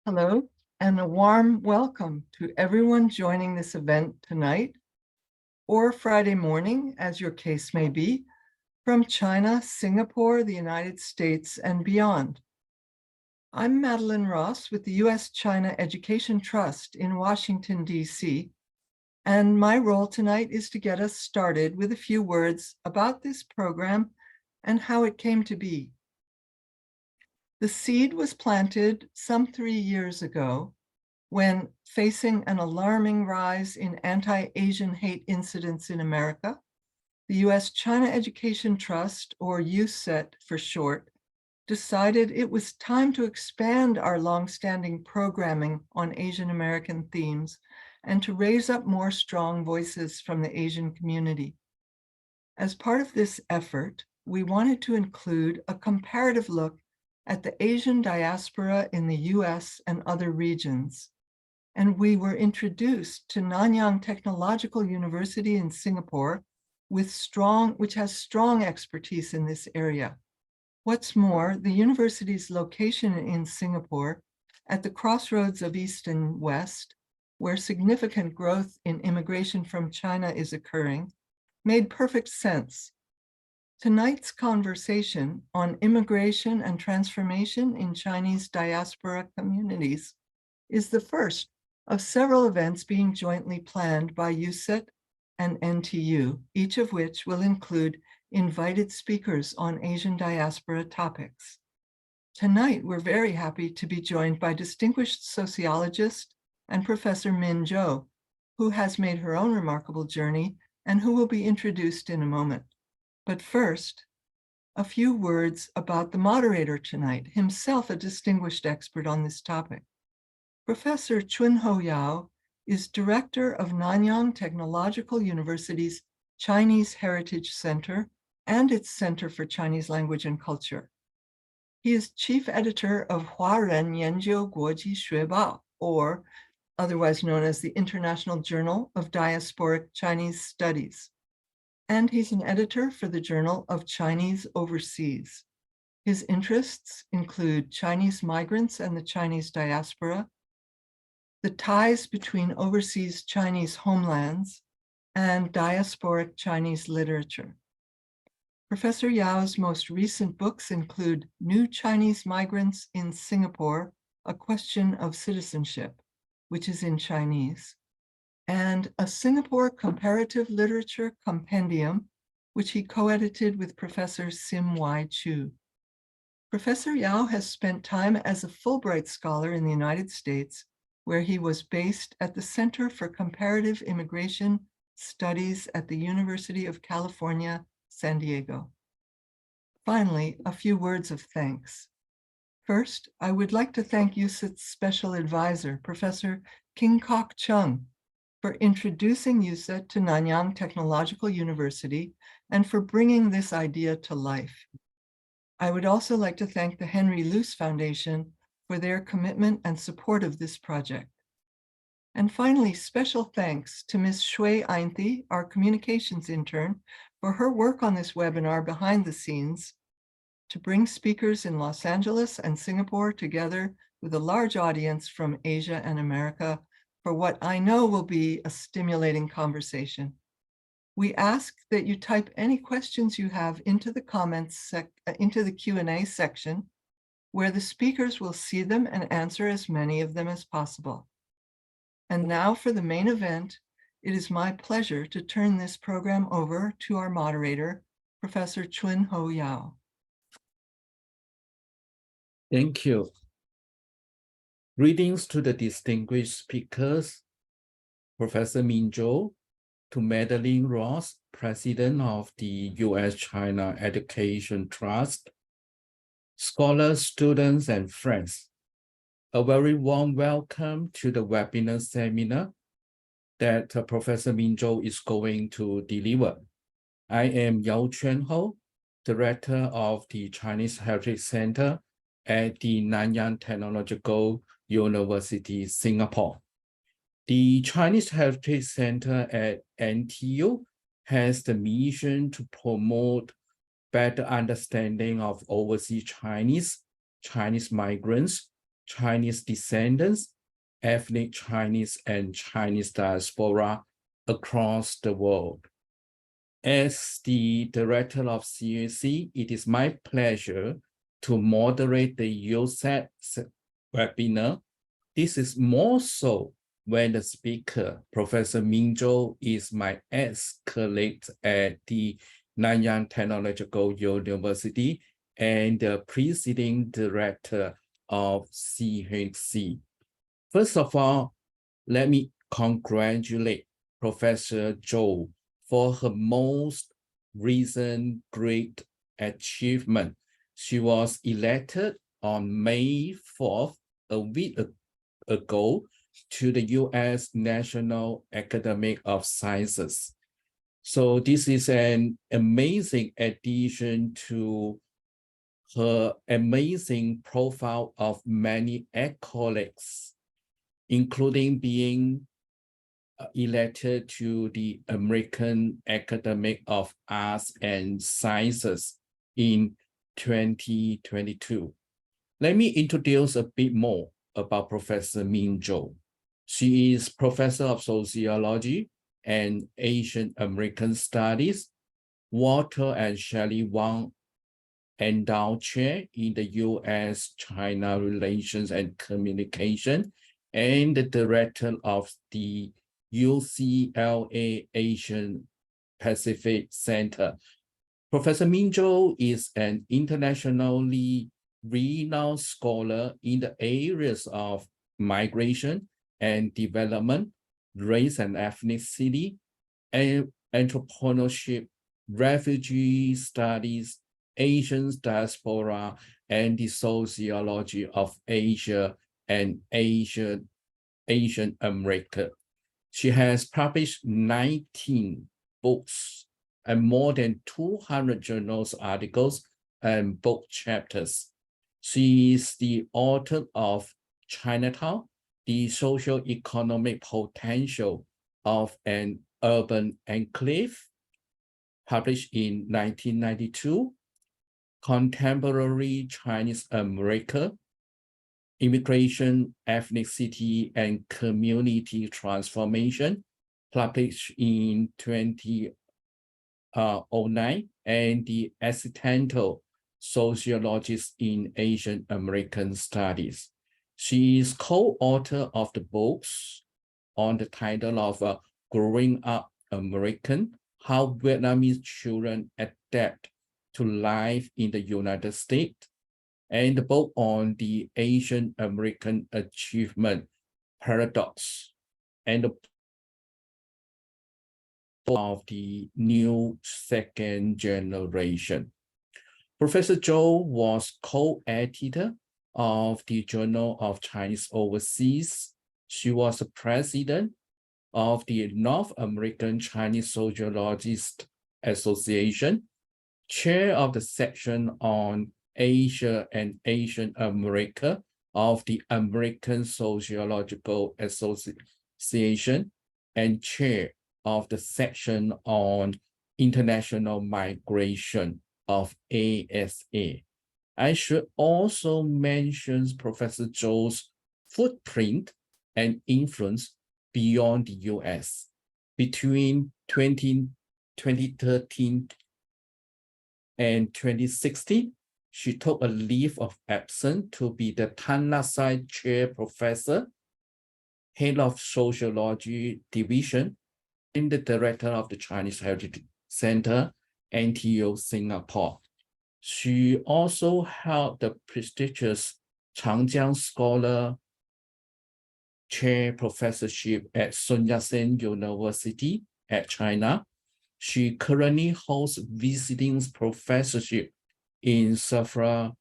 Hello, and a warm welcome to everyone joining this event tonight or Friday morning, as your case may be, from China, Singapore, the United States, and beyond. I'm Madeline Ross with the U.S.-China Education Trust in Washington, D.C., and my role tonight is to get us started with a few words about this program and how it came to be. The seed was planted some 3 years ago when, facing an alarming rise in anti-Asian hate incidents in America, the U.S.-China Education Trust, or USET for short, decided it was time to expand our longstanding programming on Asian American themes and to raise up more strong voices from the Asian community. As part of this effort, we wanted to include a comparative look at the Asian diaspora in the US and other regions. And we were introduced to Nanyang Technological University in Singapore, which has strong expertise in this area. What's more, the university's location in Singapore, at the crossroads of East and West, where significant growth in immigration from China is occurring, made perfect sense. Tonight's conversation on immigration and transformation in Chinese diaspora communities is the first of several events being jointly planned by USET and NTU, each of which will include invited speakers on Asian diaspora topics. Tonight, we're very happy to be joined by distinguished sociologist and Professor Min Zhou, who has made her own remarkable journey and who will be introduced in a moment. But first, a few words about the moderator tonight, himself a distinguished expert on this topic. Professor Chun-Ho Yao is director of Nanyang Technological University's Chinese Heritage Center and its Center for Chinese Language and Culture. He is chief editor of Huaren Yanjiu Guoji Xuebao, or otherwise known as the International Journal of Diasporic Chinese Studies. And he's an editor for the Journal of Chinese Overseas. His interests include Chinese migrants and the Chinese diaspora, the ties between overseas Chinese homelands, and diasporic Chinese literature. Professor Yao's most recent books include New Chinese Migrants in Singapore, A Question of Citizenship, which is in Chinese, and a Singapore Comparative Literature Compendium, which he co-edited with Professor Sim Y. Chu. Professor Yao has spent time as a Fulbright Scholar in the United States, where he was based at the Center for Comparative Immigration Studies at the University of California, San Diego. Finally, a few words of thanks. First, I would like to thank USET's special advisor, Professor King Kok Chung, for introducing USET to Nanyang Technological University and for bringing this idea to life. I would also like to thank the Henry Luce Foundation for their commitment and support of this project. And finally, special thanks to Ms. Shui Ainthi, our communications intern, for her work on this webinar behind the scenes to bring speakers in Los Angeles and Singapore together with a large audience from Asia and America for what I know will be a stimulating conversation. We ask that you type any questions you have into the into the Q&A section, where the speakers will see them and answer as many of them as possible. And now for the main event, it is my pleasure to turn this program over to our moderator, Professor Chun-Ho Yao. Thank you. Greetings to the distinguished speakers, Professor Min Zhou, to Madeline Ross, President of the U.S.-China Education Trust, scholars, students, and friends. A very warm welcome to the webinar seminar that Professor Min Zhou is going to deliver. I am Yao Chun-Ho, Director of the Chinese Heritage Center at the Nanyang Technological University, Singapore. The Chinese Heritage Center at NTU has the mission to promote better understanding of overseas Chinese migrants, Chinese descendants, ethnic Chinese, and Chinese diaspora across the world. As the director of CAC, it is my pleasure to moderate the USAT webinar. This is more so when the speaker, Professor Ming Zhou, is my ex-colleague at the Nanyang Technological University and the preceding director of CAC. First of all, let me congratulate Professor Zhou for her most recent great achievement. She was elected on May 4th, a week ago, to the U.S. National Academy of Sciences. So this is an amazing addition to her amazing profile of many accolades, including being elected to the American Academy of Arts and Sciences in 2022. Let me introduce a bit more about Professor Ming Zhou. She is Professor of Sociology and Asian American Studies, Walter and Shelley Wang Endowed Chair in the U.S.-China Relations and Communication, and the Director of the UCLA Asian Pacific Center. Professor Ming Zhou is an internationally renowned scholar in the areas of migration and development, race and ethnicity, and entrepreneurship, refugee studies, Asian diaspora, and the sociology of Asia and Asian America. She has published 19 books and more than 200 journals articles and book chapters. She is the author of Chinatown, the Socio-Economic Potential of an Urban Enclave, published in 1992, Contemporary Chinese America, Immigration, Ethnicity, and Community Transformation, published in 2009, and The Accidental Sociologist in Asian American Studies. She is co-author of the books on the title of Growing Up American, How Vietnamese Children Adapt to Life in the United States, and the book on the Asian American Achievement Paradox, and the of the new second generation. Professor Zhou was co-editor of the Journal of Chinese Overseas. She was the president of the North American Chinese Sociologists Association, chair of the section on Asia and Asian America of the American Sociological Association, and chair of the section on international migration of ASA. I should also mention Professor Zhou's footprint and influence beyond the US. Between 2013 and 2016, she took a leave of absence to be the Tan Lasai Chair Professor, Head of Sociology Division, and the Director of the Chinese Heritage Center, NTU Singapore. She also held the prestigious Changjiang Scholar Chair Professorship at Sun Yat-sen University at China. She currently holds visiting professorship in several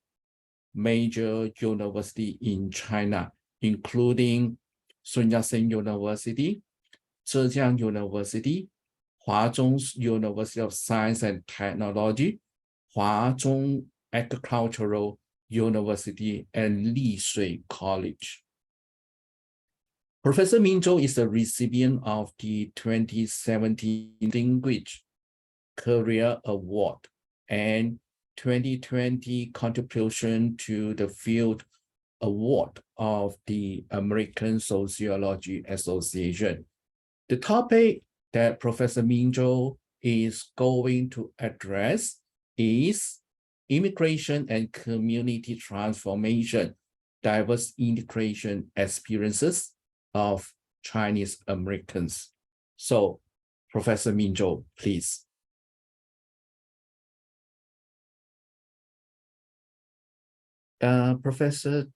major universities in China, including Sun Yat-sen University, Zhejiang University, Huazhong University of Science and Technology, Huazhong Agricultural University, and Li Shui College. Professor Ming Zhou is a recipient of the 2017 Distinguished Career Award and 2020 Contribution to the Field Award of the American Sociology Association. The topic that Professor Min Zhou is going to address is immigration and community transformation, diverse integration experiences of Chinese Americans. So, Professor Min Zhou, please. Professor.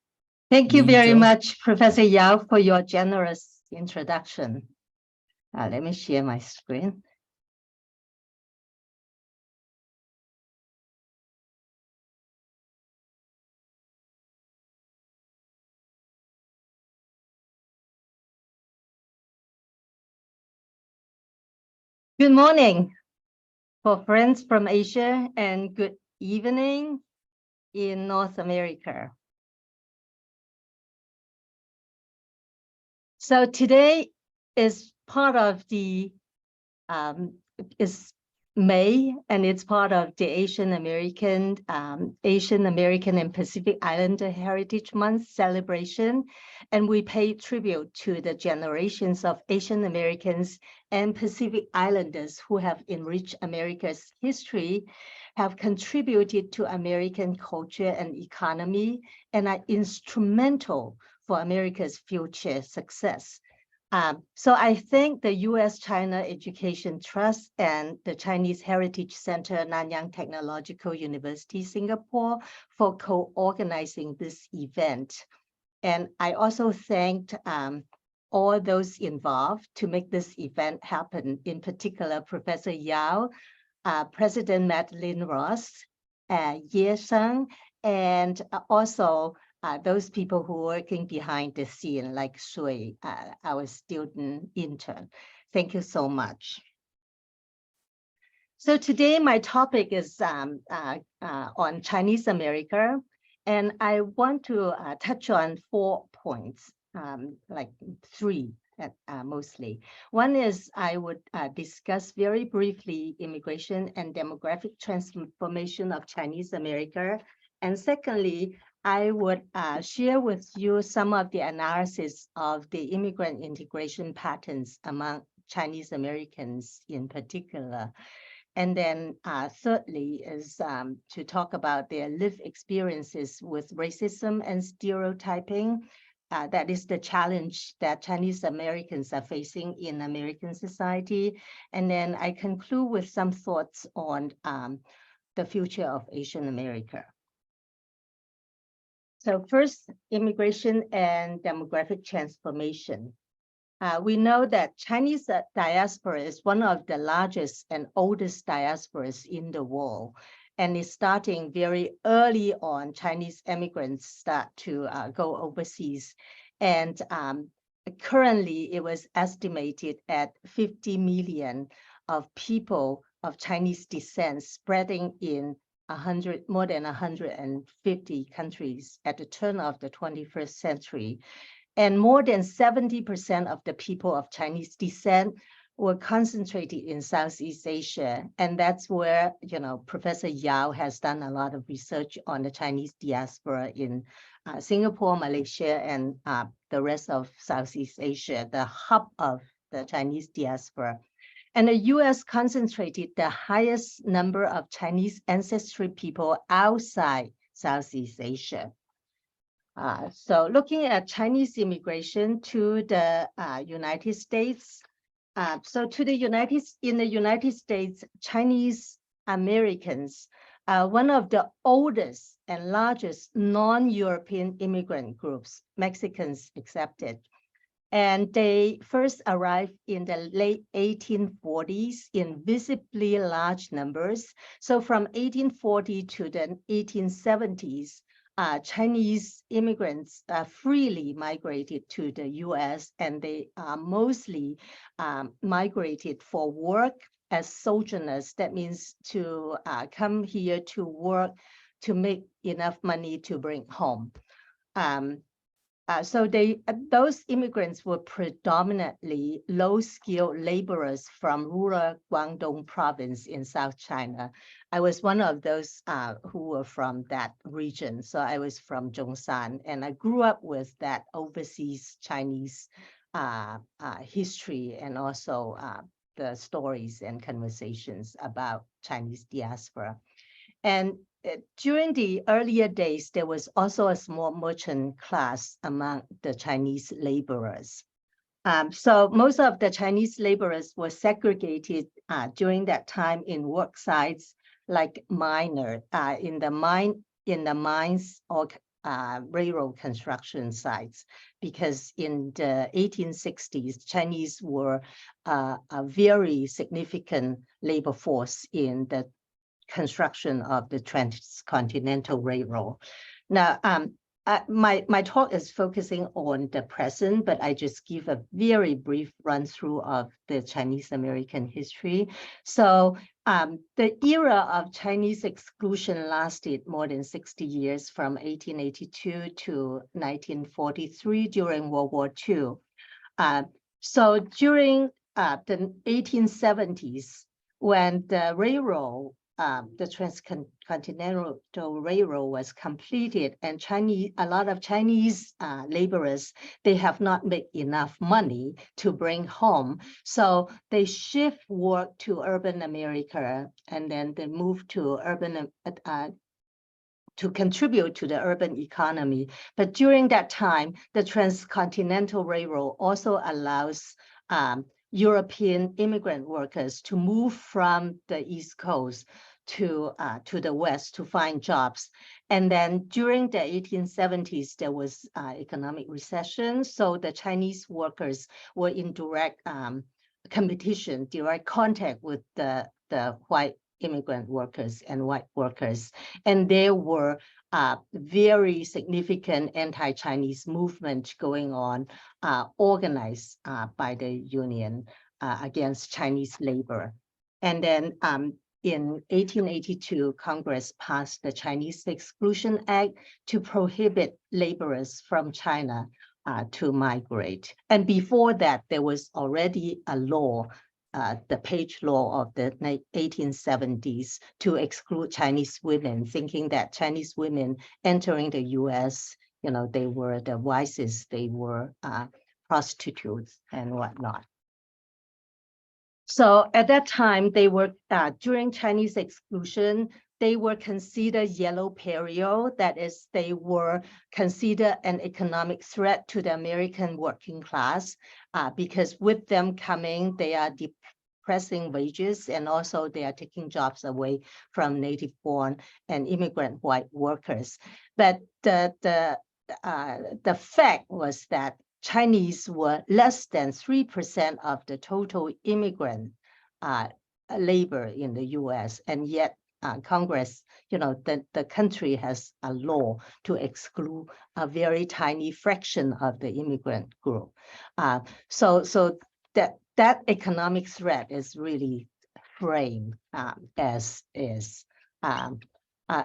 Thank you very Min Zhou. much, Professor Yao, for your generous introduction. Let me share my screen. Good morning for friends from Asia and good evening in North America. So today is part of the is May, and it's part of the Asian American and Pacific Islander Heritage Month celebration. And we pay tribute to the generations of Asian Americans and Pacific Islanders who have enriched America's history, have contributed to American culture and economy, and are instrumental for America's future success. So I thank the U.S.-China Education Trust and the Chinese Heritage Center, Nanyang Technological University, Singapore, for co-organizing this event. And I also thanked all those involved to make this event happen, in particular, Professor Yao, President Madeline Ross, Ye Sheng, and also those people who are working behind the scene, like Shui, our student intern. Thank you so much. So today my topic is on Chinese America, and I want to touch on 4 points, like 3 mostly. One is I would discuss very briefly immigration and demographic transformation of Chinese America. And secondly, I would share with you some of the analysis of the immigrant integration patterns among Chinese Americans in particular. And then thirdly is to talk about their lived experiences with racism and stereotyping. That is the challenge that Chinese Americans are facing in American society. And then I conclude with some thoughts on the future of Asian America. So first, immigration and demographic transformation. We know that Chinese diaspora is one of the largest and oldest diasporas in the world, and is starting very early on. Chinese immigrants start to go overseas, and currently it was estimated at 50 million of people of Chinese descent spreading in more than 150 countries at the turn of the 21st century. And more than 70% of the people of Chinese descent were concentrated in Southeast Asia. And that's where, Professor Yao has done a lot of research on the Chinese diaspora in Singapore, Malaysia, and the rest of Southeast Asia, the hub of the Chinese diaspora. And the US concentrated the highest number of Chinese ancestry people outside Southeast Asia. So looking at Chinese immigration to the United States, in the United States, Chinese Americans are one of the oldest and largest non-European immigrant groups, Mexicans accepted. And they first arrived in the late 1840s in visibly large numbers. So from 1840 to the 1870s, Chinese immigrants freely migrated to the US, and they mostly migrated for work as sojourners. That means to come here to work to make enough money to bring home. those immigrants were predominantly low-skilled laborers from rural Guangdong province in South China. I was one of those who were from that region. So I was from Zhongshan, and I grew up with that overseas Chinese history and also the stories and conversations about Chinese diaspora. And during the earlier days, there was also a small merchant class among the Chinese laborers. So most of the Chinese laborers were segregated during that time in work sites like miner, in the mines or railroad construction sites, because in the 1860s, Chinese were a very significant labor force in the construction of the Transcontinental Railroad. Now, my talk is focusing on the present, but I just give a very brief run through of the Chinese American history. So the era of Chinese exclusion lasted more than 60 years, from 1882 to 1943 during World War II. So during the 1870s, when the railroad, the Transcontinental Railroad was completed, and a lot of Chinese laborers, they have not made enough money to bring home. So they shift work to urban America, and then they move to urban to contribute to the urban economy. But during that time, the Transcontinental Railroad also allows European immigrant workers to move from the East Coast to the West to find jobs. And then during the 1870s, there was economic recession. So the Chinese workers were in direct competition, direct contact with the white immigrant workers and white workers. And there were very significant anti-Chinese movement going on, organized by the union against Chinese labor. And then in 1882, Congress passed the Chinese Exclusion Act to prohibit laborers from China to migrate. And before that, there was already a law, the Page Law of the 1870s, to exclude Chinese women, thinking that Chinese women entering the US, they were the wisest, they were prostitutes and whatnot. So at that time, they were, during Chinese exclusion, they were considered yellow peril. That is, they were considered an economic threat to the American working class, because with them coming, they are depressing wages, and also they are taking jobs away from native-born and immigrant white workers. But the fact was that Chinese were less than 3% of the total immigrant labor in the US, and yet Congress, the country has a law to exclude a very tiny fraction of the immigrant group. So that economic threat is really framed as is. And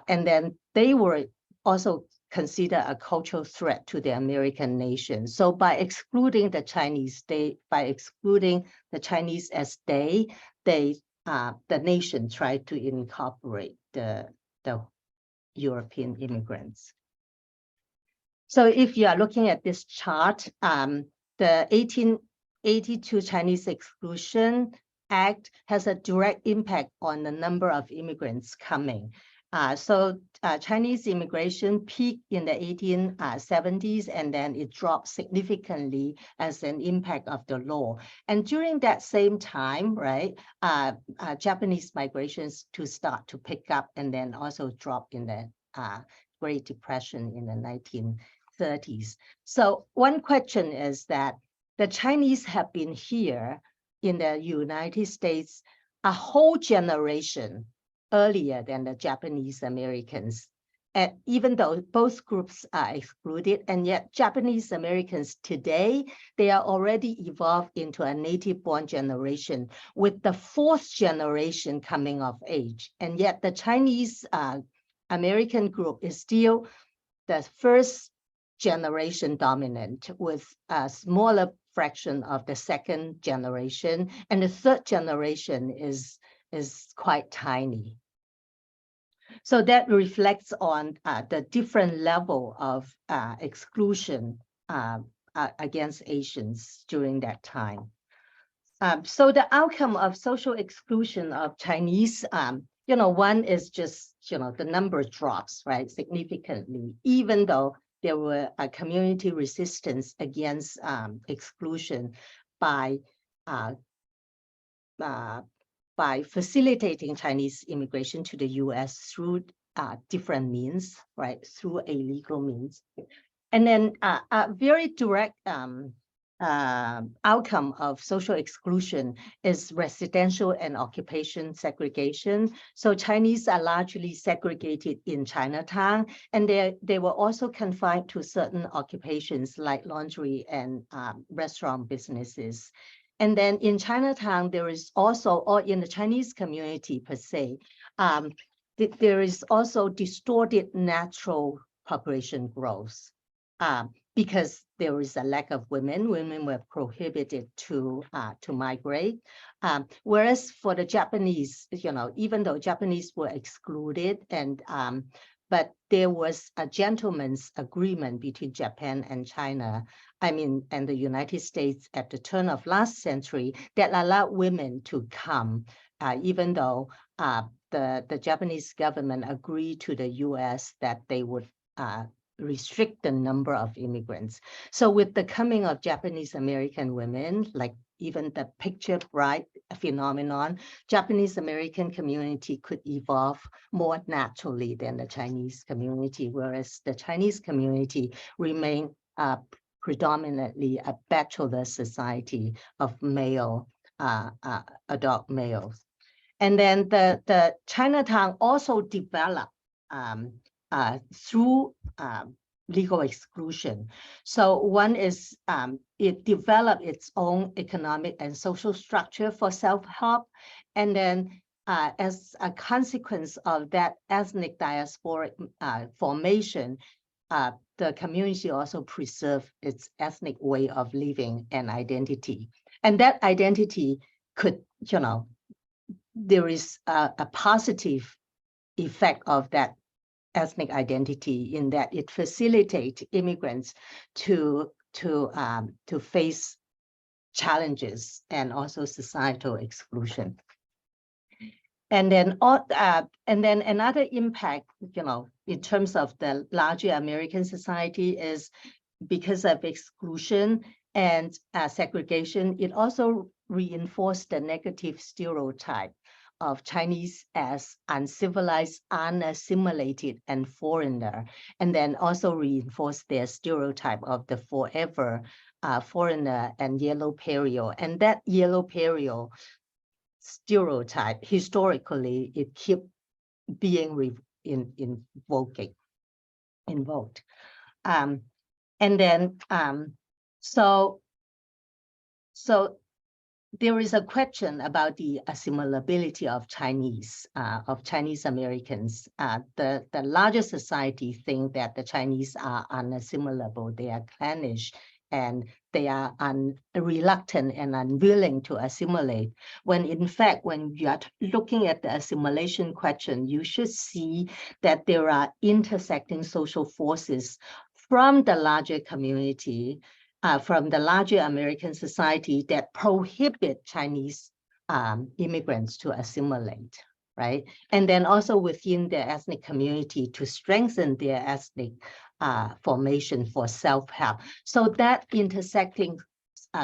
then they were also considered a cultural threat to the American nation. So by excluding the Chinese, as the nation tried to incorporate the European immigrants. So if you are looking at this chart, the 1882 Chinese Exclusion Act has a direct impact on the number of immigrants coming. So Chinese immigration peaked in the 1870s, and then it dropped significantly as an impact of the law. And during that same time, right, Japanese migrations to start to pick up, and then also drop in the Great Depression in the 1930s. So one question is that the Chinese have been here in the United States a whole generation earlier than the Japanese Americans. And even though both groups are excluded, and yet Japanese Americans today, they are already evolved into a native-born generation, with the fourth generation coming of age. And yet the Chinese American group is still the first generation dominant, with a smaller fraction of the second generation, and the third generation is quite tiny. So that reflects on the different level of exclusion against Asians during that time. So the outcome of social exclusion of Chinese, one is just, the number drops, right, significantly, even though there were a community resistance against exclusion by facilitating Chinese immigration to the US through different means, right, through illegal means. And then a very direct outcome of social exclusion is residential and occupation segregation. So Chinese are largely segregated in Chinatown, and they were also confined to certain occupations like laundry and restaurant businesses. And then in Chinatown, there is also, or in the Chinese community per se, there is also distorted natural population growth. Because there is a lack of women. Women were prohibited to migrate. Whereas for the Japanese, even though Japanese were excluded, but there was a gentleman's agreement between Japan and China, and the United States at the turn of last century that allowed women to come, even though the Japanese government agreed to the US that they would restrict the number of immigrants. So with the coming of Japanese American women, like even the picture bride phenomenon, Japanese American community could evolve more naturally than the Chinese community, whereas the Chinese community remained predominantly a bachelor society of male, adult males. And then the Chinatown also developed through legal exclusion. So one is it developed its own economic and social structure for self-help. And then as a consequence of that ethnic diasporic formation, the community also preserved its ethnic way of living and identity. And that identity could, there is a positive effect of that ethnic identity in that it facilitates immigrants to face challenges and also societal exclusion. And then another impact, in terms of the larger American society is because of exclusion and segregation, it also reinforced the negative stereotype of Chinese as uncivilized, unassimilated, and foreigner, and then also reinforced their stereotype of the forever foreigner and yellow peril. And that yellow peril stereotype, historically, it kept being invoked. And then, so there is a question about the assimilability of Chinese Americans. The larger society think that the Chinese are unassimilable, they are clannish, and they are reluctant and unwilling to assimilate. When in fact, when you are looking at the assimilation question, you should see that there are intersecting social forces from the larger community, from the larger American society that prohibit Chinese immigrants to assimilate, right? And then also within their ethnic community to strengthen their ethnic formation for self-help. So that intersecting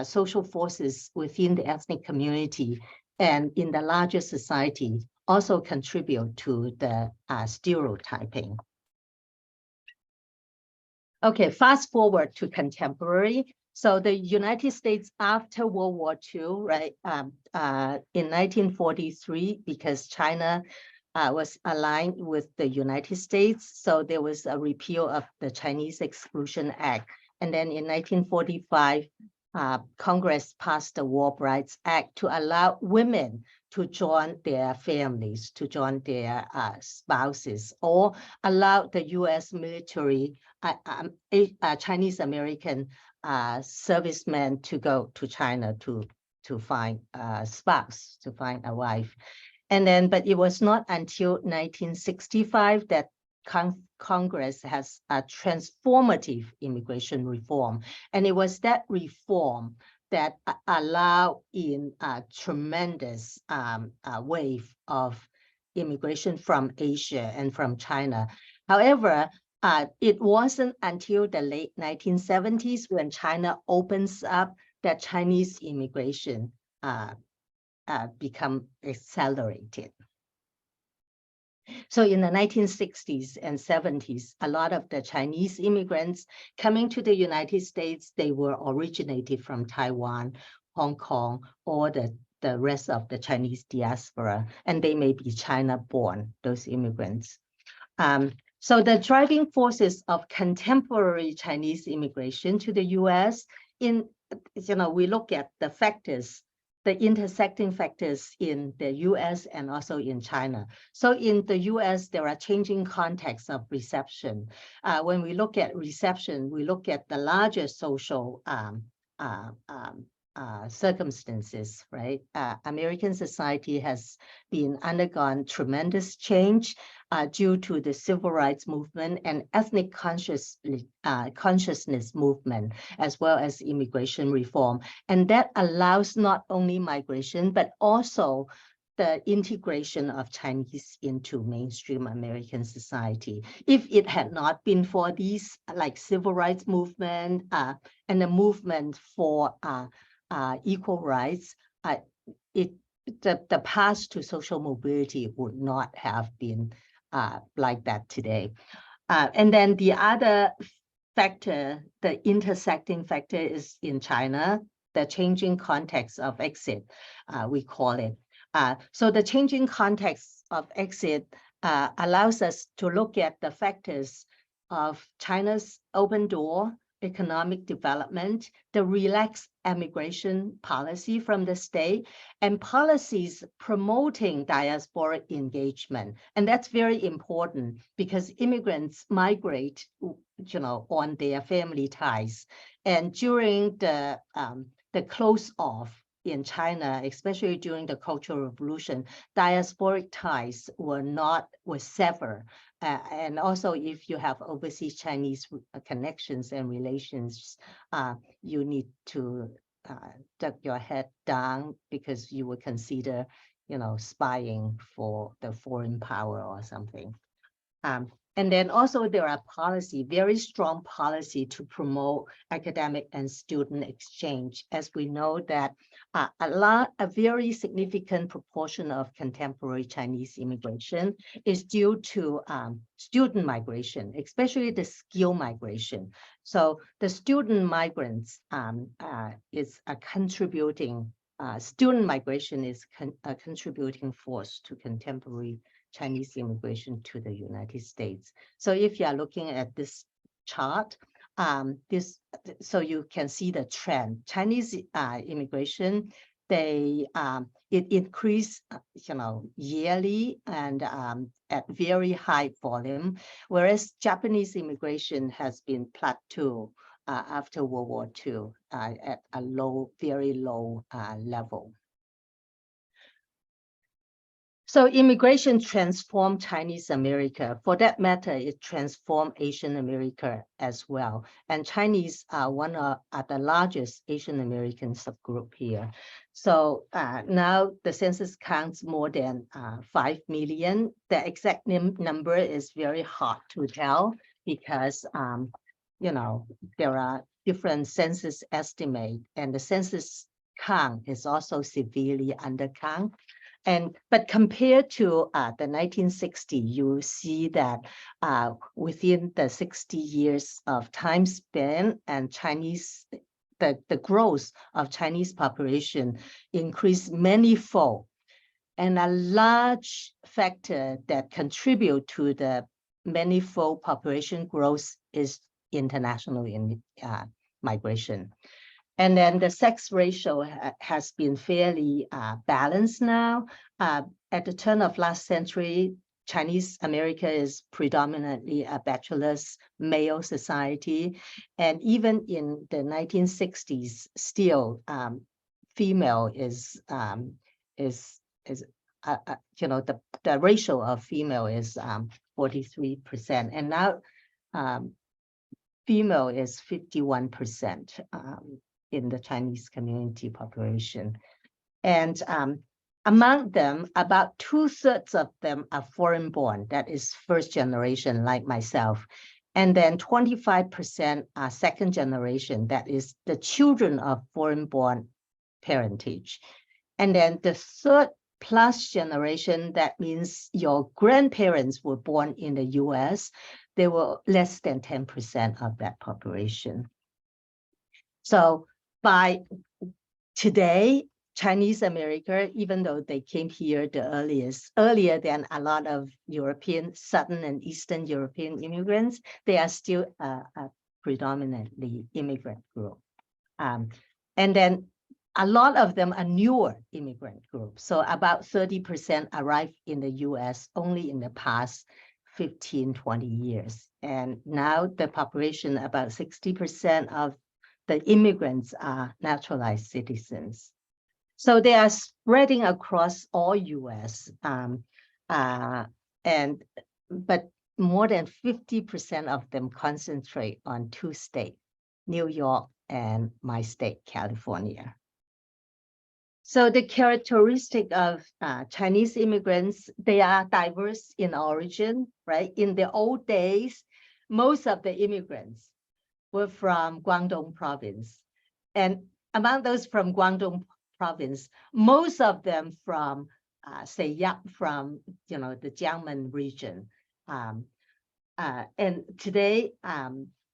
social forces within the ethnic community and in the larger society also contribute to the stereotyping. Okay, fast forward to contemporary. So the United States after World War II, right, in 1943, because China was aligned with the United States, so there was a repeal of the Chinese Exclusion Act. And then in 1945, Congress passed the War Rights Act to allow women to join their families, to join their spouses, or allow the U.S. military, Chinese American servicemen to go to China to find a spouse, to find a wife. And then, but it was not until 1965 that Congress has a transformative immigration reform. And it was that reform that allowed in a tremendous wave of immigration from Asia and from China. However, it wasn't until the late 1970s when China opens up that Chinese immigration become accelerated. So in the 1960s and 70s, a lot of the Chinese immigrants coming to the United States, they were originated from Taiwan, Hong Kong, or the rest of the Chinese diaspora, and they may be China-born, those immigrants. So the driving forces of contemporary Chinese immigration to the US, we look at the factors, the intersecting factors in the US and also in China. So in the US, there are changing contexts of reception. When we look at reception, we look at the larger social circumstances, right? American society has been undergone tremendous change due to the civil rights movement and ethnic consciousness movement, as well as immigration reform. And that allows not only migration, but also the integration of Chinese into mainstream American society. If it had not been for these like civil rights movement and the movement for equal rights, the path to social mobility would not have been like that today. And then the other factor, the intersecting factor, is in China, the changing context of exit, we call it. So the changing context of exit allows us to look at the factors of China's open door, economic development, the relaxed immigration policy from the state, and policies promoting diasporic engagement. And that's very important because immigrants migrate, on their family ties. And during the close off in China, especially during the Cultural Revolution, diasporic ties were severed. And also, if you have overseas Chinese connections and relations, you need to duck your head down because you would consider, spying for the foreign power or something. And then also there are very strong policy to promote academic and student exchange. As we know that a very significant proportion of contemporary Chinese immigration is due to student migration, especially the skill migration. So the student migrants is a contributing, student migration is a contributing force to contemporary Chinese immigration to the United States. So if you are looking at this chart, so you can see the trend. Chinese immigration, it increased, yearly and at very high volume, whereas Japanese immigration has been plateaued after World War II at a very low level. So immigration transformed Chinese America. For that matter, it transformed Asian America as well. And Chinese are the largest Asian American subgroup here. So now the census counts more than 5 million. The exact number is very hard to tell because, there are different census estimates, and the census count is also severely undercount. But compared to the 1960s, you see that within the 60 years of time span, and the growth of Chinese population increased manyfold. And a large factor that contribute to the manifold population growth is international migration. And then the sex ratio has been fairly balanced now. At the turn of last century, Chinese America is predominantly a bachelor's male society. And even in the 1960s, still female is the ratio of female is 43%. And now female is 51% in the Chinese community population. And among them, about 2/3 of them are foreign born, that is first generation like myself. And then 25% are second generation, that is the children of foreign born parentage. And then the third plus generation, that means your grandparents were born in the US, they were less than 10% of that population. So by today, Chinese America, even though they came here the earlier than a lot of European, Southern and Eastern European immigrants, they are still a predominantly immigrant group. And then a lot of them are newer immigrant groups. So about 30% arrived in the US only in the past 15, 20 years. And now the population, about 60% of the immigrants are naturalized citizens. So they are spreading across all US, but more than 50% of them concentrate on 2 states, New York and my state, California. So the characteristic of Chinese immigrants, they are diverse in origin, right? In the old days, most of the immigrants were from Guangdong province. And among those from Guangdong province, most of them from, from the Jiangmen region. And today,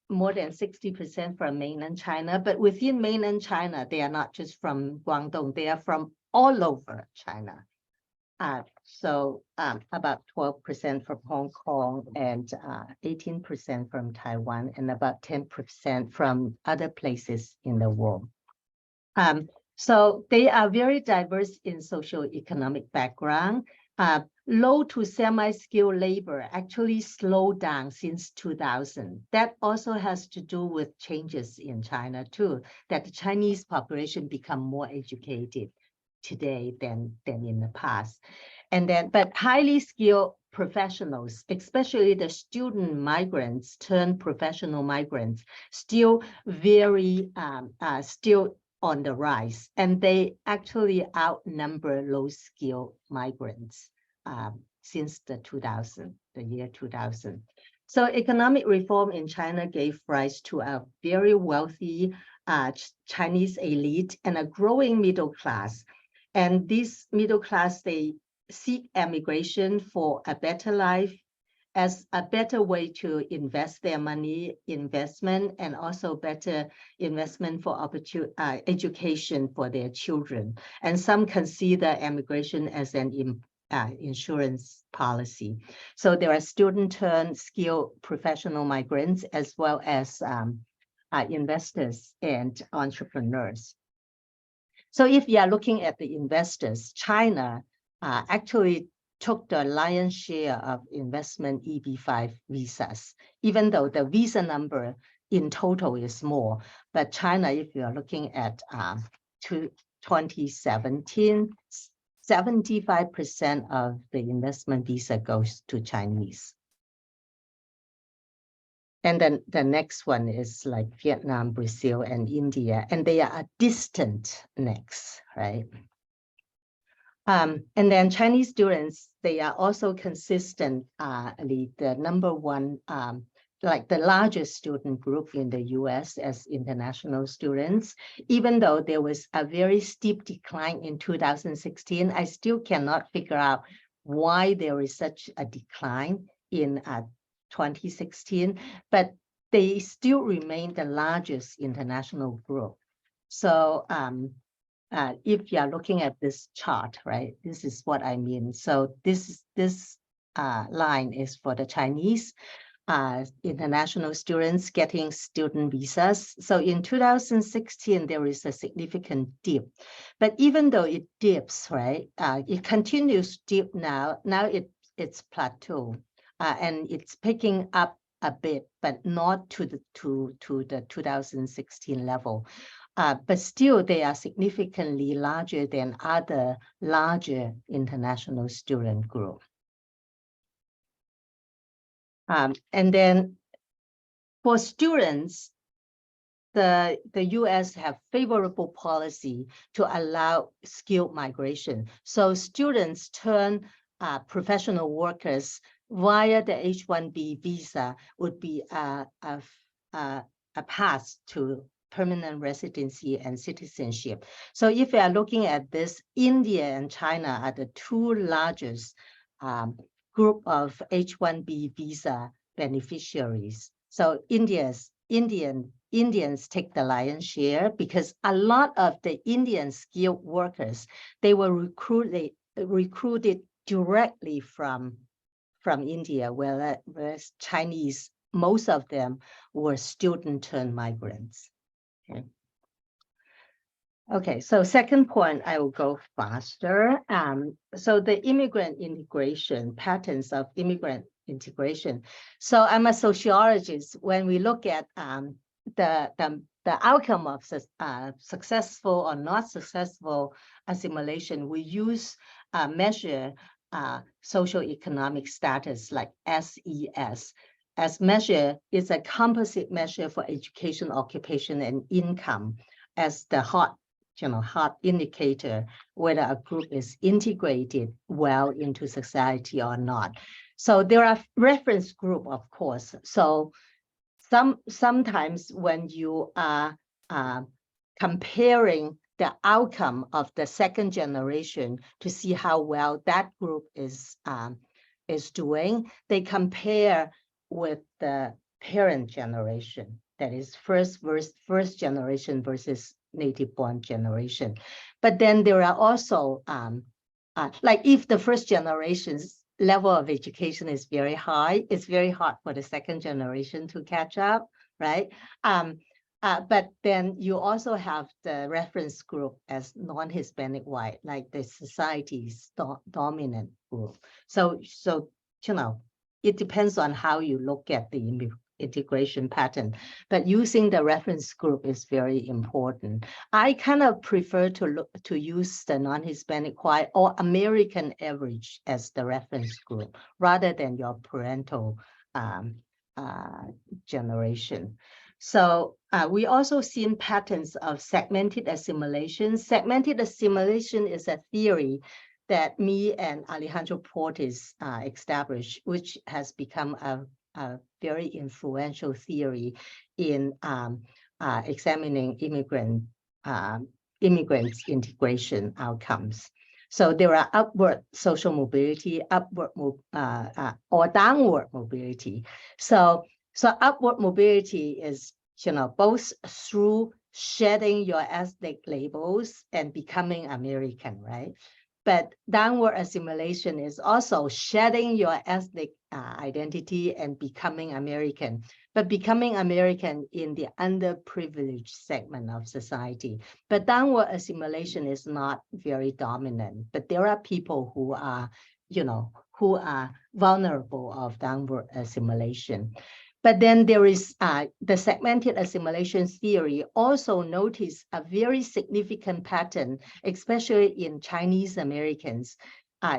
more than 60% from mainland China, but within mainland China, they are not just from Guangdong, they are from all over China. So about 12% from Hong Kong and 18% from Taiwan and about 10% from other places in the world. So they are very diverse in socioeconomic background. Low to semi-skilled labor actually slowed down since 2000. That also has to do with changes in China too, that the Chinese population become more educated today than in the past. And then, but highly skilled professionals, especially the student migrants turned professional migrants, still very, still on the rise. And they actually outnumber low-skilled migrants since the year 2000. So economic reform in China gave rise to a very wealthy Chinese elite and a growing middle class. And this middle class, they seek emigration for a better life as a better way to invest their money, investment, and also better investment for education for their children. And some consider emigration as an insurance policy. So there are student-turned skilled professional migrants as well as investors and entrepreneurs. So if you are looking at the investors, China actually took the lion's share of investment EB-5 visas, even though the visa number in total is small. But China, if you are looking at 2017, 75% of the investment visa goes to Chinese. And then the next one is like Vietnam, Brazil, and India, and they are distant next, right? And then Chinese students, they are also consistently the number one, like the largest student group in the US as international students. Even though there was a very steep decline in 2016, I still cannot figure out why there is such a decline in 2016, but they still remain the largest international group. So if you are looking at this chart, right, this is what I mean. So this line is for the Chinese. international students getting student visas. So in 2016, there is a significant dip. But even though it dips, right, it continues dip now. Now it's plateau, and it's picking up a bit, but not to the 2016 level. But still, they are significantly larger than other larger international student group. And then for students, the US have favorable policy to allow skilled migration. So students turn professional workers via the H-1B visa would be a path to permanent residency and citizenship. So if we are looking at this, India and China are the two largest group of H-1B visa beneficiaries. So Indians take the lion's share because a lot of the Indian skilled workers, they were recruited directly from India, whereas Chinese, most of them were student turned migrants. Okay, so second point, I will go faster. So the immigrant integration, patterns of immigrant integration. So I'm a sociologist. When we look at the outcome of successful or not successful assimilation, we use measure socioeconomic status like SES. As measure is a composite measure for education, occupation, and income as the hot indicator whether a group is integrated well into society or not. So there are reference group, of course. So sometimes when you are comparing the outcome of the second generation to see how well that group is doing, they compare with the parent generation, that is first generation versus native-born generation. But then there are also, like if the first generation's level of education is very high, it's very hard for the second generation to catch up, right? But then you also have the reference group as non-Hispanic white, like the society's dominant group. So it depends on how you look at the integration pattern, but using the reference group is very important. I kind of prefer to use the non-Hispanic white or American average as the reference group rather than your parental generation. So we also seen patterns of segmented assimilation. Segmented assimilation is a theory that me and Alejandro Portes established, which has become a very influential theory in examining immigrants' integration outcomes. So there are upward social mobility, upward or downward mobility. So upward mobility is both through shedding your ethnic labels and becoming American, right? But downward assimilation is also shedding your ethnic identity and becoming American, but becoming American in the underprivileged segment of society. But downward assimilation is not very dominant, but there are people who are, who are vulnerable of downward assimilation. But then there is the segmented assimilation theory also noticed a very significant pattern, especially in Chinese Americans,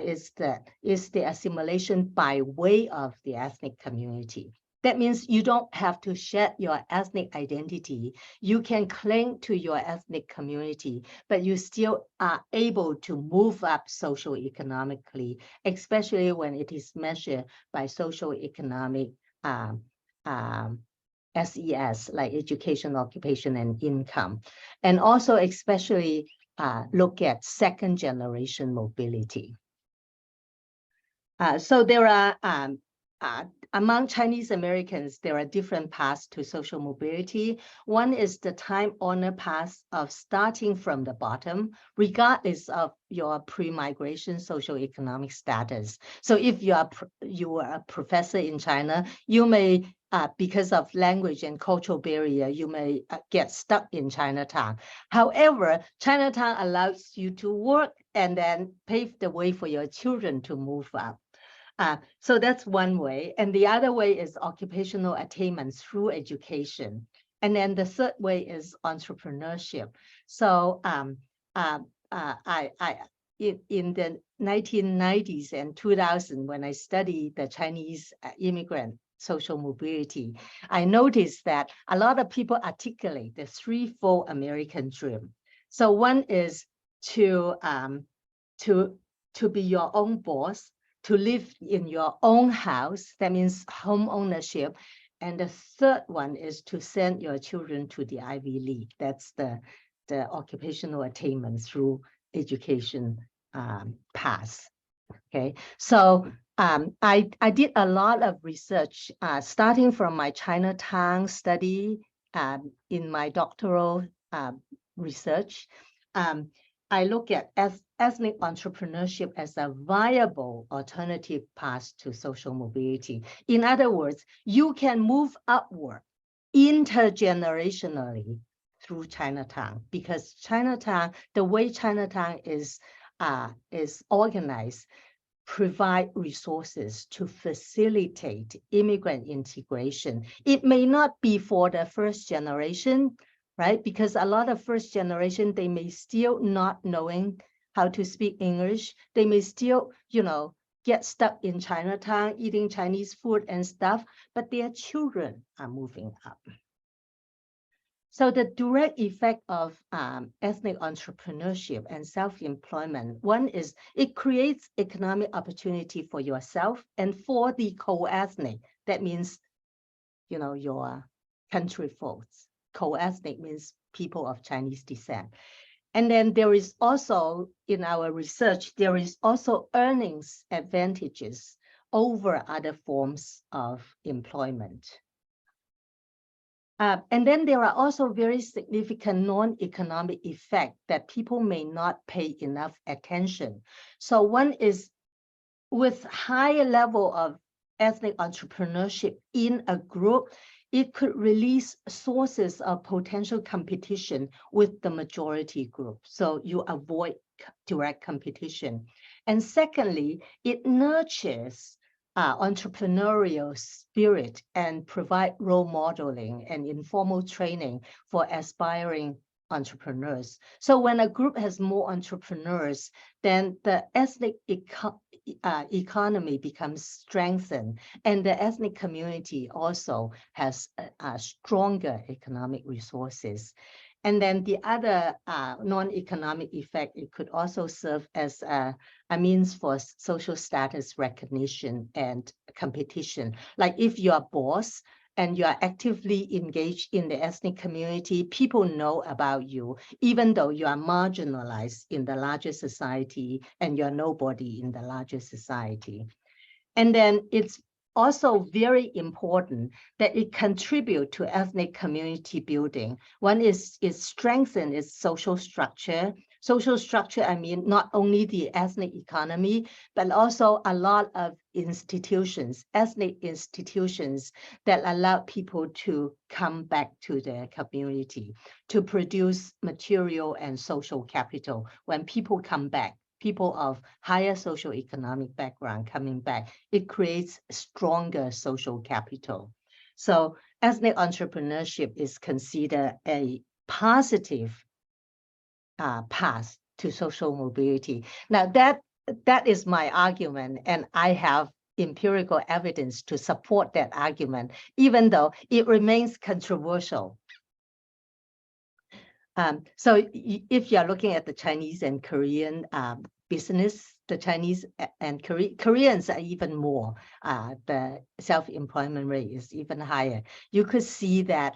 is the assimilation by way of the ethnic community. That means you don't have to shed your ethnic identity. You can cling to your ethnic community, but you still are able to move up socioeconomically, especially when it is measured by socioeconomic SES, like education, occupation, and income. And also especially look at second generation mobility. So there are among Chinese Americans, there are different paths to social mobility. One is the time-honored path of starting from the bottom, regardless of your pre-migration socioeconomic status. So if you are a professor in China, you may, because of language and cultural barrier, you may get stuck in Chinatown. However, Chinatown allows you to work and then pave the way for your children to move up. So that's one way. And the other way is occupational attainment through education. And then the third way is entrepreneurship. So in the 1990s and 2000, when I studied the Chinese immigrant social mobility, I noticed that a lot of people articulate the threefold American dream. So one is to be your own boss, to live in your own house, that means home ownership. And the third one is to send your children to the Ivy League. That's the occupational attainment through education path. Okay, so I did a lot of research, starting from my Chinatown study in my doctoral research. I look at ethnic entrepreneurship as a viable alternative path to social mobility. In other words, you can move upward intergenerationally through Chinatown, because Chinatown, the way Chinatown is organized, provide resources to facilitate immigrant integration. It may not be for the first generation, right? Because a lot of first generation, they may still not knowing how to speak English. They may still, get stuck in Chinatown, eating Chinese food and stuff, but their children are moving up. So the direct effect of ethnic entrepreneurship and self-employment, one is it creates economic opportunity for yourself and for the co-ethnic. That means, your country folks. Co-ethnic means people of Chinese descent. And then there is also, in our research, there is also earnings advantages over other forms of employment. And then there are also very significant non-economic effects that people may not pay enough attention. So one is, with higher level of ethnic entrepreneurship in a group, it could release sources of potential competition with the majority group. So you avoid direct competition. And secondly, it nurtures entrepreneurial spirit and provide role modeling and informal training for aspiring entrepreneurs. So when a group has more entrepreneurs, then the ethnic economy becomes strengthened, and the ethnic community also has stronger economic resources. And then the other non-economic effect, it could also serve as a means for social status recognition and competition. Like if you're a boss and you are actively engaged in the ethnic community, people know about you, even though you are marginalized in the larger society and you're nobody in the larger society. And then it's also very important that it contribute to ethnic community building. One is it strengthens its social structure. Social structure, I mean, not only the ethnic economy, but also a lot of institutions, ethnic institutions that allow people to come back to their community, to produce material and social capital. When people come back, people of higher socioeconomic background coming back, it creates stronger social capital. So ethnic entrepreneurship is considered a positive path to social mobility. Now that is my argument, and I have empirical evidence to support that argument, even though it remains controversial. So if you're looking at the Chinese and Korean business, the Chinese and Koreans are even more, the self-employment rate is even higher. You could see that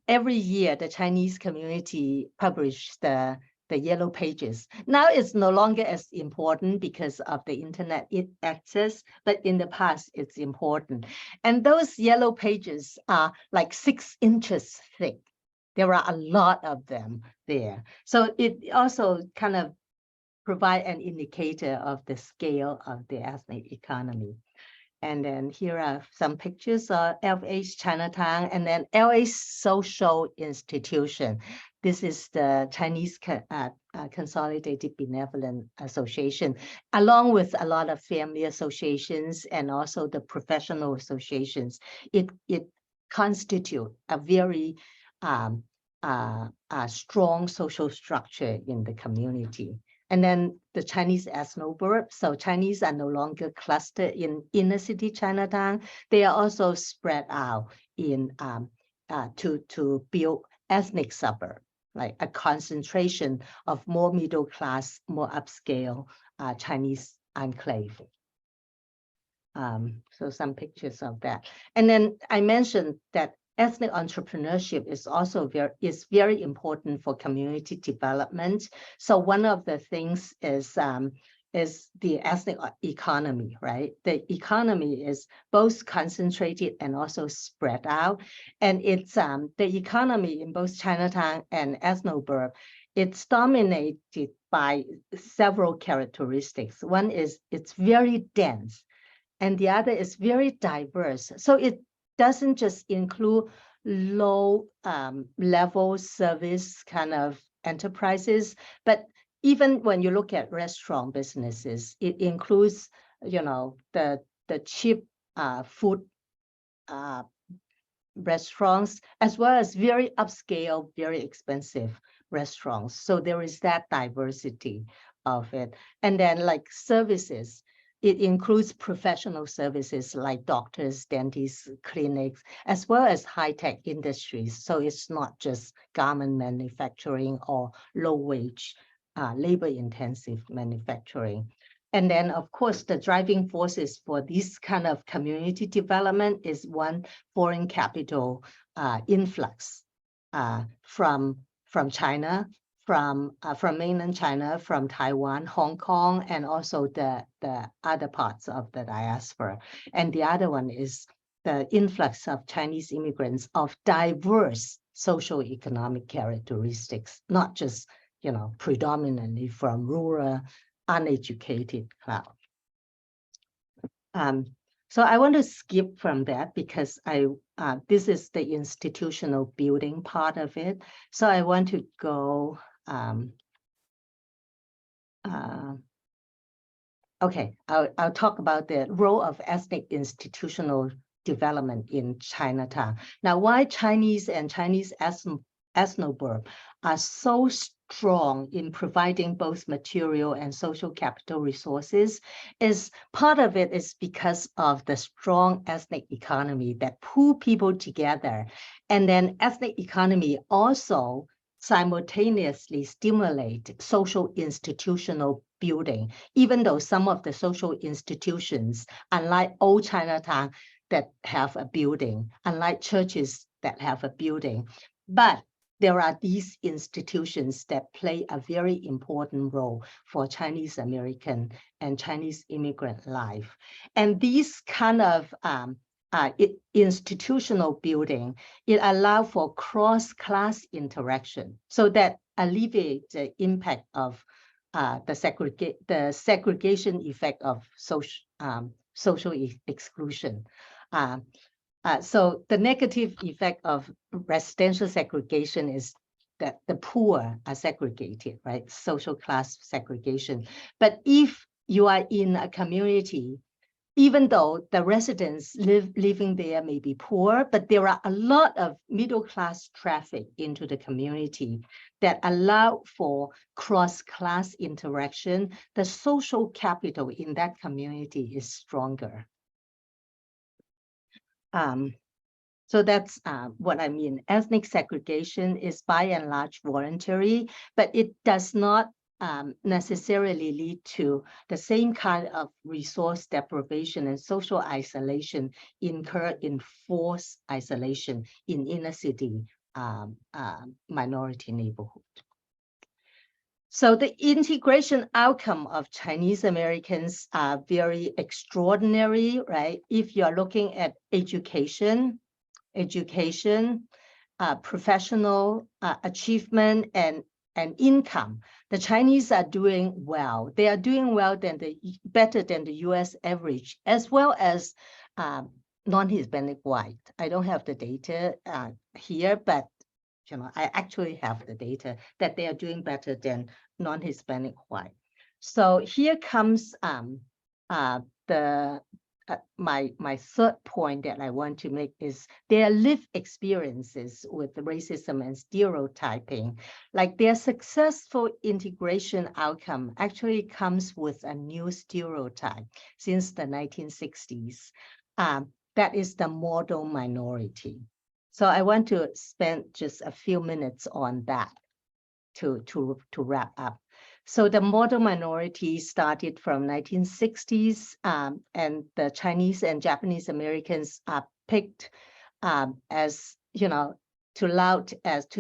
every year the Chinese community publish the the yellow pages. Now it's no longer as important because of the internet access, but in the past it's important. And those yellow pages are like 6 inches thick. There are a lot of them there. So it also kind of provide an indicator of the scale of the ethnic economy. And then here are some pictures of LA's Chinatown, and then LA's social institution. This is the Chinese Consolidated Benevolent Association, along with a lot of family associations and also the professional associations. It constitutes a very strong social structure in the community. And then the Chinese ethnoburb. So Chinese are no longer clustered in inner city Chinatown. They are also spread out in to build ethnic suburb, like a concentration of more middle class, more upscale Chinese enclave. So some pictures of that. And then I mentioned that ethnic entrepreneurship is also very important for community development. So one of the things is the ethnic economy, right? The economy is both concentrated and also spread out. And it's the economy in both Chinatown and ethnoburb, it's dominated by several characteristics. One is it's very dense, and the other is very diverse. So it doesn't just include low level service kind of enterprises, but even when you look at restaurant businesses, it includes, you know, the cheap food restaurants, as well as very upscale, very expensive restaurants. So there is that diversity of it. And then like services, it includes professional services like doctors, dentists, clinics, as well as high-tech industries. So it's not just garment manufacturing or low-wage, labor-intensive manufacturing. And then, of course, the driving forces for this kind of community development is one, foreign capital influx from China, from mainland China, from Taiwan, Hong Kong, and also the other parts of the diaspora. And the other one is the influx of Chinese immigrants of diverse social economic characteristics, not just, you know, predominantly from rural, uneducated crowd. So I want to skip from that because this is the institutional building part of it. So I want to go. Okay, I'll talk about the role of ethnic institutional development in Chinatown. Now, why Chinese and Chinese ethnoburb are so strong in providing both material and social capital resources is part of it is because of the strong ethnic economy that pull people together. And then ethnic economy also simultaneously stimulate social institutional building, even though some of the social institutions, unlike old Chinatown that have a building, unlike churches that have a building, but there are these institutions that play a very important role for Chinese American and Chinese immigrant life. And these kind of institutional building, it allows for cross-class interaction so that alleviate the impact of the segregation effect of social exclusion. So the negative effect of residential segregation is that the poor are segregated, right? Social class segregation. But if you are in a community, even though the residents living there may be poor, but there are a lot of middle-class traffic into the community that allow for cross-class interaction. The social capital in that community is stronger. So that's what I mean. Ethnic segregation is by and large voluntary, but it does not necessarily lead to the same kind of resource deprivation and social isolation incurred in forced isolation in inner city minority neighborhood. So the integration outcome of Chinese Americans are very extraordinary, right? If you're looking at education, professional achievement, and income, the Chinese are doing well. They are doing well better than the US average, as well as non-Hispanic white. I don't have the data here, but I actually have the data that they are doing better than non-Hispanic white. So here comes my third point that I want to make is their lived experiences with racism and stereotyping. Like their successful integration outcome actually comes with a new stereotype since the 1960s. That is the model minority. So I want to spend just a few minutes on that to wrap up. So the model minority started from 1960s, and the Chinese and Japanese Americans are picked as, to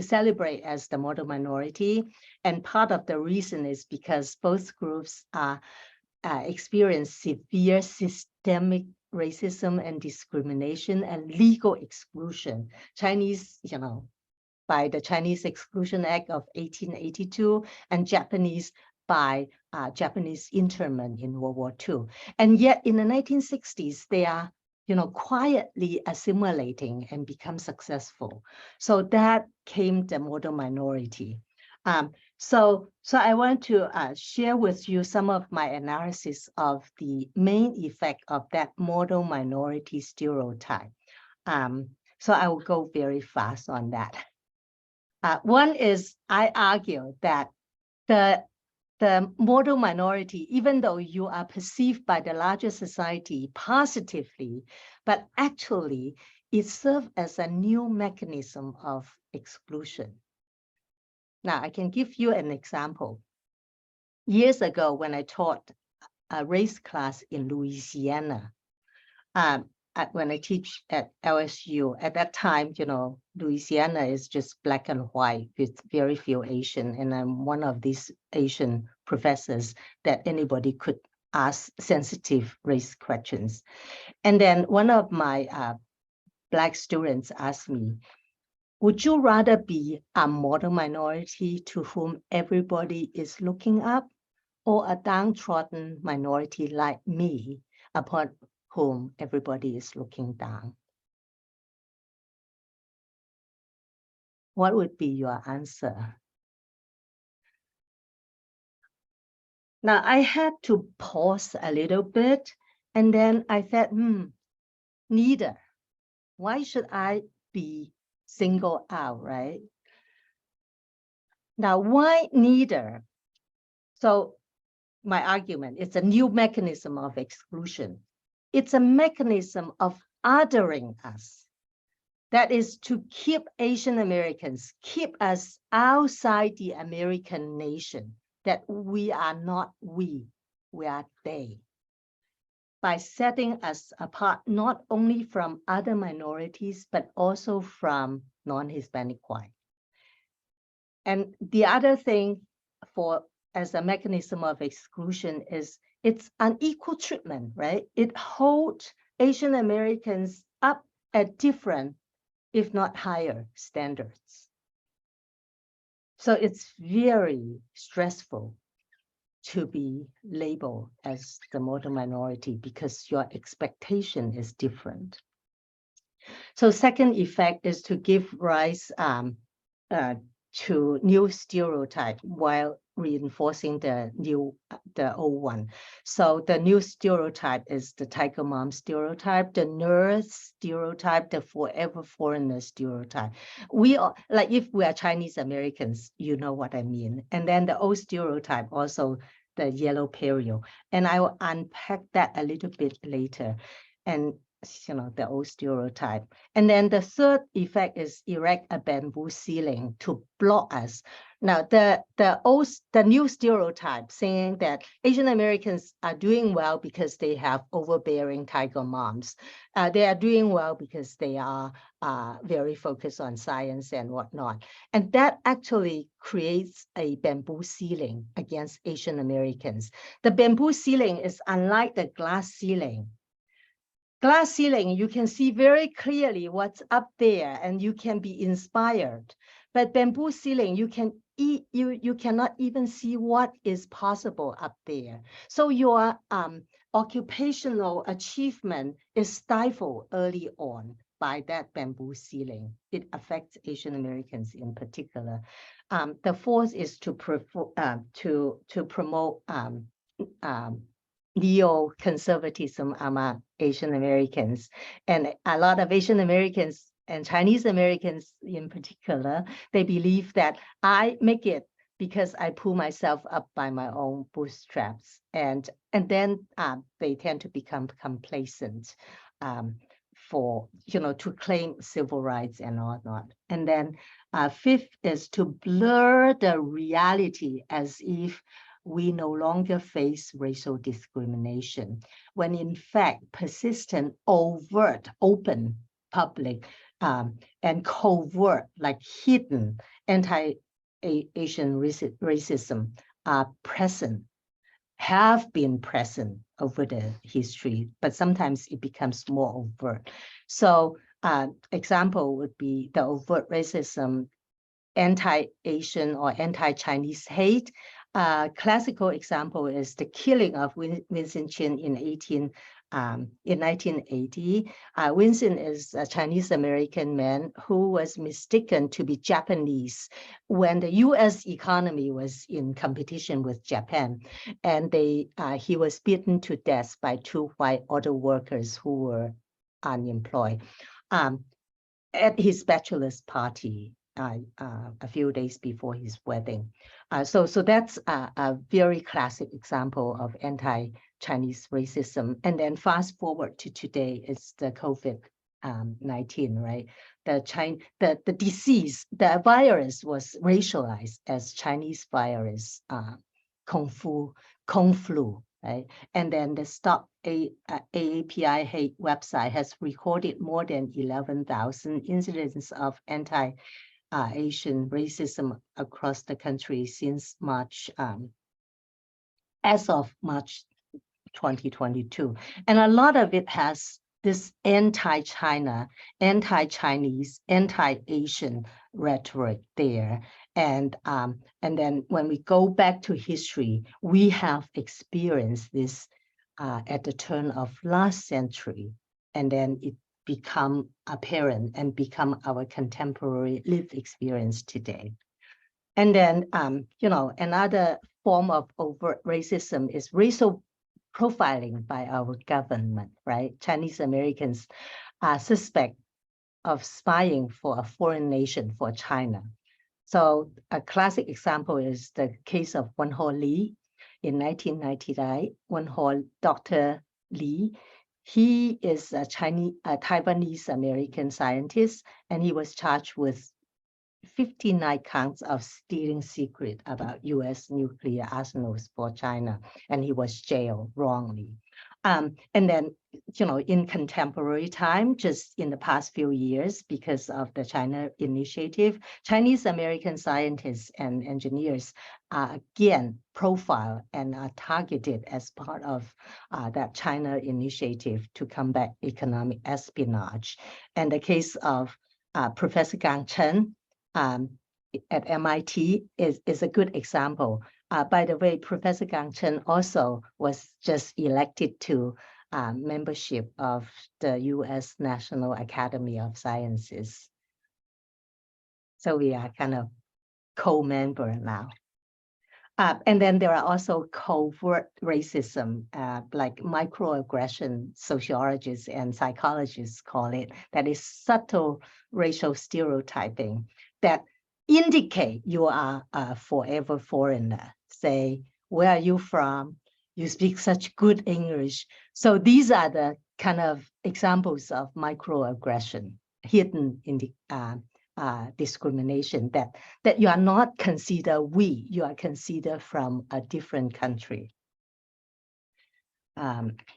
celebrate as the model minority. And part of the reason is because both groups experience severe systemic racism and discrimination and legal exclusion. Chinese, by the Chinese Exclusion Act of 1882, and Japanese by Japanese internment in World War II. And yet in the 1960s, they are, quietly assimilating and become successful. So that came the model minority. So I want to share with you some of my analysis of the main effect of that model minority stereotype. So I will go very fast on that. One is, I argue that the model minority, even though you are perceived by the larger society positively, but actually it serves as a new mechanism of exclusion. Now, I can give you an example. Years ago, when I taught a race class in Louisiana, when I teach at LSU, at that time, Louisiana is just black and white with very few Asian. And I'm one of these Asian professors that anybody could ask sensitive race questions. And then one of my Black students asked me, would you rather be a model minority to whom everybody is looking up, or a downtrodden minority like me, upon whom everybody is looking down? What would be your answer? Now, I had to pause a little bit, and then I said, neither. Why should I be singled out, right? Now, why neither? So my argument, it's a new mechanism of exclusion. It's a mechanism of othering us. That is to keep Asian Americans, keep us outside the American nation, that we are not we are they. By setting us apart, not only from other minorities, but also from non-Hispanic white. And the other thing as a mechanism of exclusion is it's unequal treatment, right? It holds Asian Americans up at different, if not higher, standards. So it's very stressful to be labeled as the model minority because your expectation is different. So second effect is to give rise to new stereotype while reinforcing the old one. So the new stereotype is the tiger mom stereotype, the nurse stereotype, the forever foreigner stereotype. We are, like, if we are Chinese Americans, you know what I mean. And then the old stereotype, also the yellow peril. And I will unpack that a little bit later. And the old stereotype. And then the third effect is erect a bamboo ceiling to block us. Now, the new stereotype saying that Asian Americans are doing well because they have overbearing tiger moms. They are doing well because they are very focused on science and whatnot. And that actually creates a bamboo ceiling against Asian Americans. The bamboo ceiling is unlike the glass ceiling. Glass ceiling, you can see very clearly what's up there and you can be inspired. But bamboo ceiling, you cannot even see what is possible up there. So your occupational achievement is stifled early on by that bamboo ceiling. It affects Asian Americans in particular. The fourth is to promote neoconservatism among Asian Americans. And a lot of Asian Americans and Chinese Americans in particular, they believe that I make it because I pull myself up by my own bootstraps. And then they tend to become complacent to claim civil rights and whatnot. And then fifth is to blur the reality as if we no longer face racial discrimination, when in fact persistent, overt, open, public, and covert, like hidden anti-Asian racism are present, have been present over the history, but sometimes it becomes more overt. So example would be the overt racism, anti-Asian or anti-Chinese hate. Classical example is the killing of Vincent Chin in 1980. Vincent is a Chinese American man who was mistaken to be Japanese when the US economy was in competition with Japan. And he was beaten to death by two white auto workers who were unemployed at his bachelor's party a few days before his wedding. So that's a very classic example of anti-Chinese racism. And then fast forward to today, it's the COVID-19, right? The disease, the virus was racialized as Chinese virus, Kung flu, right? And then the Stop AAPI Hate website has recorded more than 11,000 incidents of Asian racism across the country since March, as of March 2022. And a lot of it has this anti-China, anti-Chinese, anti-Asian rhetoric there. And then when we go back to history, we have experienced this at the turn of last century. And then it become apparent and become our contemporary lived experience today. And then, another form of overt racism is racial profiling by our government, right? Chinese Americans are suspect of spying for a foreign nation, for China. So a classic example is the case of Wen-Ho Lee in 1999. Dr. Lee, he is a Taiwanese American scientist, and he was charged with 59 counts of stealing secret about US nuclear arsenals for China, and he was jailed wrongly. And then, in contemporary time, just in the past few years, because of the China Initiative, Chinese American scientists and engineers are again profiled and are targeted as part of that China Initiative to combat economic espionage. And the case of Professor Gang Chen at MIT is a good example. By the way, Professor Gang Chen also was just elected to membership of the US National Academy of Sciences. So we are kind of co-member now. And then there are also covert racism, like microaggression, sociologists and psychologists call it, that is subtle racial stereotyping that indicate you are a forever foreigner. Say, where are you from? You speak such good English. So these are the kind of examples of microaggression, hidden in the discrimination that you are not considered you are considered from a different country.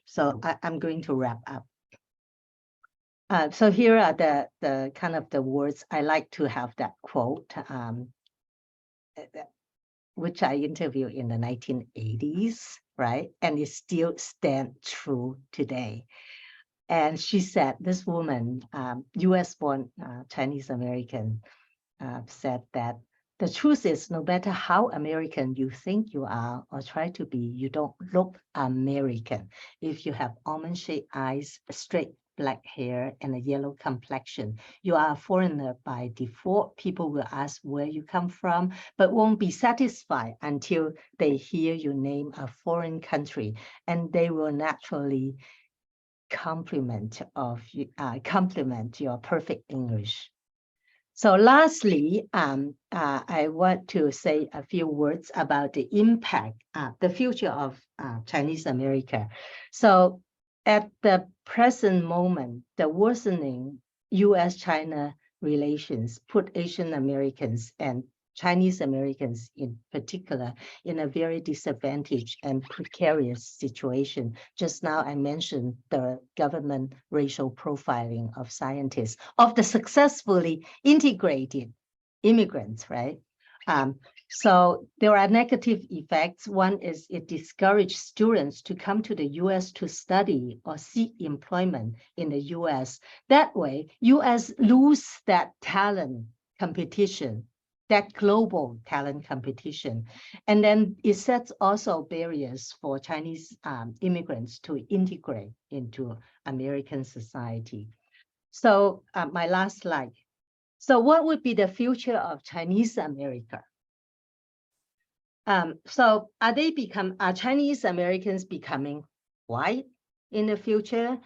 So I'm going to wrap up. So here are the kind of the words I like to have that quote, which I interviewed in the 1980s, right? And it still stands true today. And she said, this woman, US-born Chinese American, said that the truth is, no matter how American you think you are or try to be, you don't look American. If you have almond-shaped eyes, straight black hair, and a yellow complexion, you are a foreigner by default. People will ask where you come from, but won't be satisfied until they hear you name a foreign country, and they will naturally compliment your perfect English. So lastly, I want to say a few words about the impact, the future of Chinese America. So at the present moment, the worsening US-China relations put Asian Americans and Chinese Americans in particular in a very disadvantaged and precarious situation. Just now I mentioned the government racial profiling of scientists, of the successfully integrated immigrants, right? So there are negative effects. One is it discouraged students to come to the US to study or seek employment in the US. That way, US lose that talent competition, that global talent competition. And then it sets also barriers for Chinese immigrants to integrate into American society. So my last slide. So what would be the future of Chinese America? So are Chinese Americans becoming white in the future?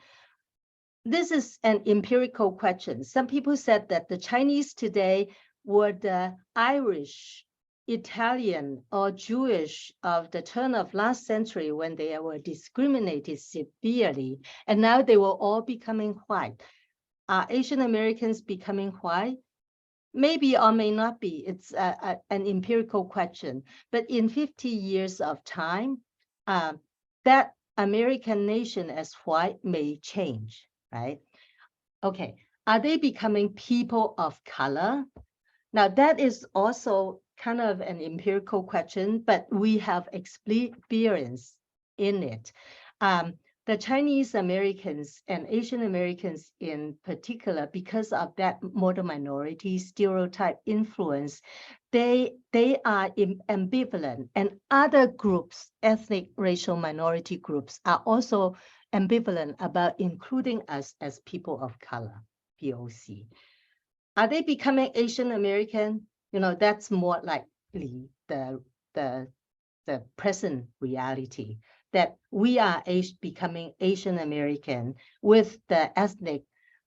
This is an empirical question. Some people said that the Chinese today were the Irish, Italian, or Jewish of the turn of last century when they were discriminated severely, and now they were all becoming white. Are Asian Americans becoming white? Maybe or may not be. It's an empirical question. But in 50 years of time, that American nation as white may change, right? Okay, are they becoming people of color? Now that is also kind of an empirical question, but we have experience in it. The Chinese Americans and Asian Americans in particular, because of that model minority stereotype influence, they are ambivalent, and other groups, ethnic racial minority groups, are also ambivalent about including us as people of color, POC. Are they becoming Asian American? You know, that's more likely the present reality, that we are becoming Asian American with the ethnic,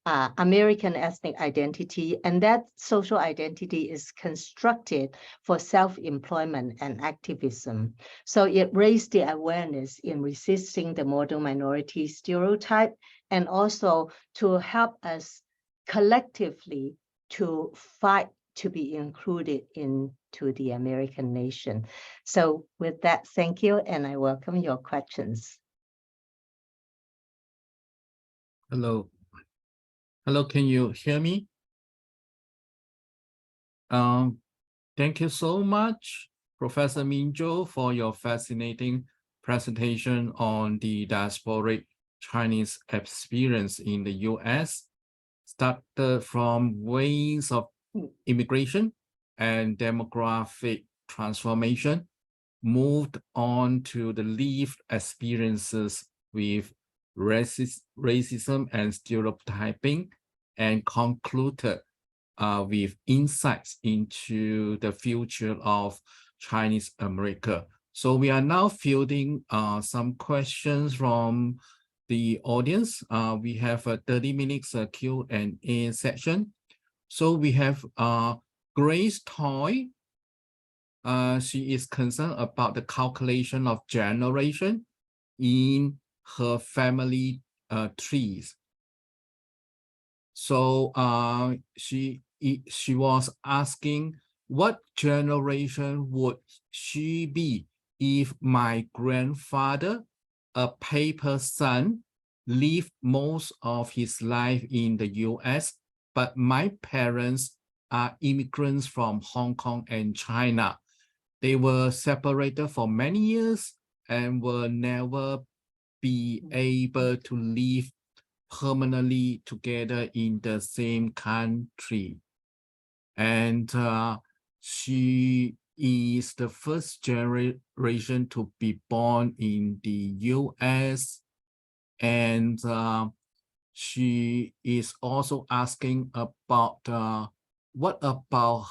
American ethnic identity, and that social identity is constructed for self-employment and activism. So it raised the awareness in resisting the model minority stereotype, and also to help us collectively to fight to be included into the American nation. So with that, thank you, and I welcome your questions. Hello. Hello, can you hear me? Thank you so much, Professor Min Zhou, for your fascinating presentation on the diasporic Chinese experience in the US. Started from ways of immigration and demographic transformation, moved on to the lived experiences with racism and stereotyping, and concluded with insights into the future of Chinese America. So we are now fielding some questions from the audience. We have a 30 minutes Q&A session. So we have Grace Toy. She is concerned about the calculation of generation in her family trees. So she was asking what generation would she be if my grandfather, a paper son, lived most of his life in the US, but my parents are immigrants from Hong Kong and China. They were separated for many years and will never be able to live permanently together in the same country. And she is the first generation to be born in the US. And she is also asking about what about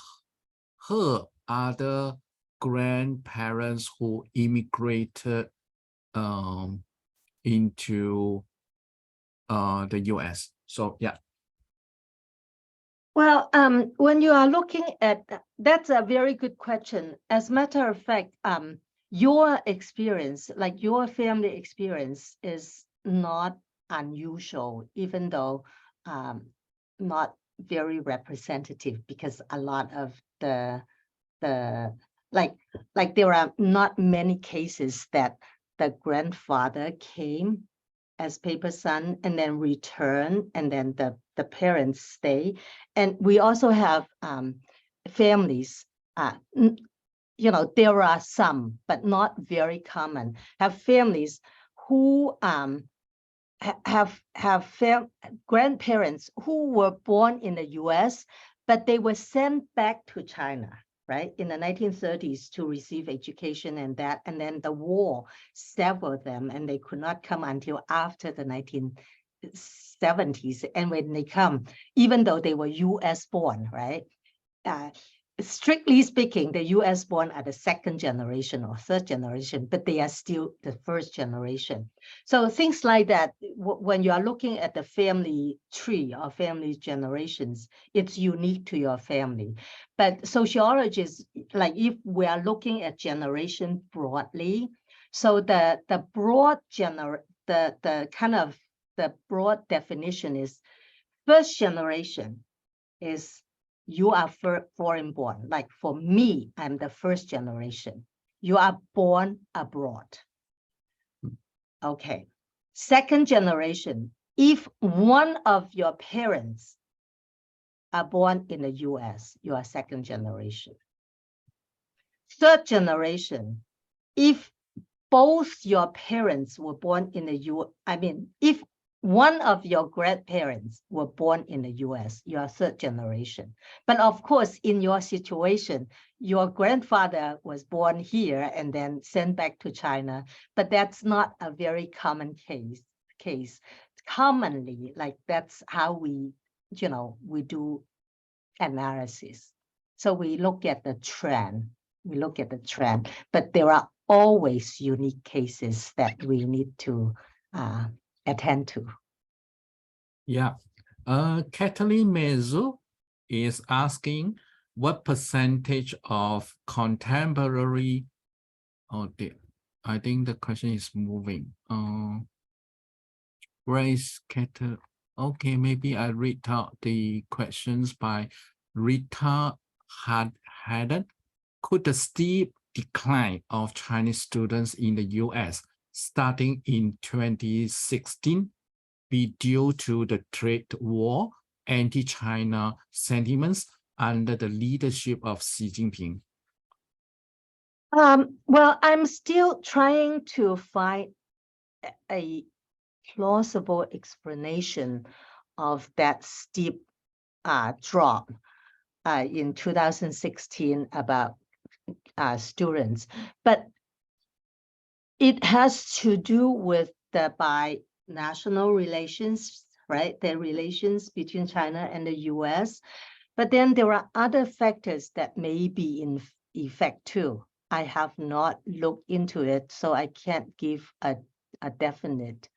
her other grandparents who immigrated into the US. So yeah. Well, when you are looking at that's a very good question. As a matter of fact, your experience, like your family experience, is not unusual, even though not very representative, because a lot of the like there are not many cases that the grandfather came as paper son and then return, and then the parents stay. And we also have families, you know, there are some, but not very common, have families who have grandparents who were born in the US, but they were sent back to China, right, in the 1930s to receive education and that, and then the war severed them and they could not come until after the 1970s. And when they come, even though they were US born, right, strictly speaking, the US born are the second generation or third generation, but they are still the first generation. So things like that, when you are looking at the family tree or family generations, it's unique to your family. But sociologists, like if we are looking at generation broadly, so the broad the broad definition is first generation is you are foreign born. Like for me, I'm the first generation. You are born abroad. Okay. Second generation, if one of your parents are born in the US, you are second generation. Third generation, if both your parents were born in the US, I mean, if one of your grandparents were born in the US, you are third generation. But of course, in your situation, your grandfather was born here and then sent back to China, but that's not a very common case. Commonly, like that's how we, you know, we do analysis. So we look at the trend, but there are always unique cases that we need to attend to. Yeah. Kathleen Mezzo is asking what percentage of contemporary, I think the question is moving. Where is Kathleen? Okay, maybe I read out the questions by Rita Haddon. Could the steep decline of Chinese students in the US starting in 2016 be due to the trade war, anti-China sentiments under the leadership of Xi Jinping? Well, I'm still trying to find a plausible explanation of that steep drop in 2016 about students, but it has to do with the binational relations, right? The relations between China and the US. But then there are other factors that may be in effect too. I have not looked into it, so I can't give a definite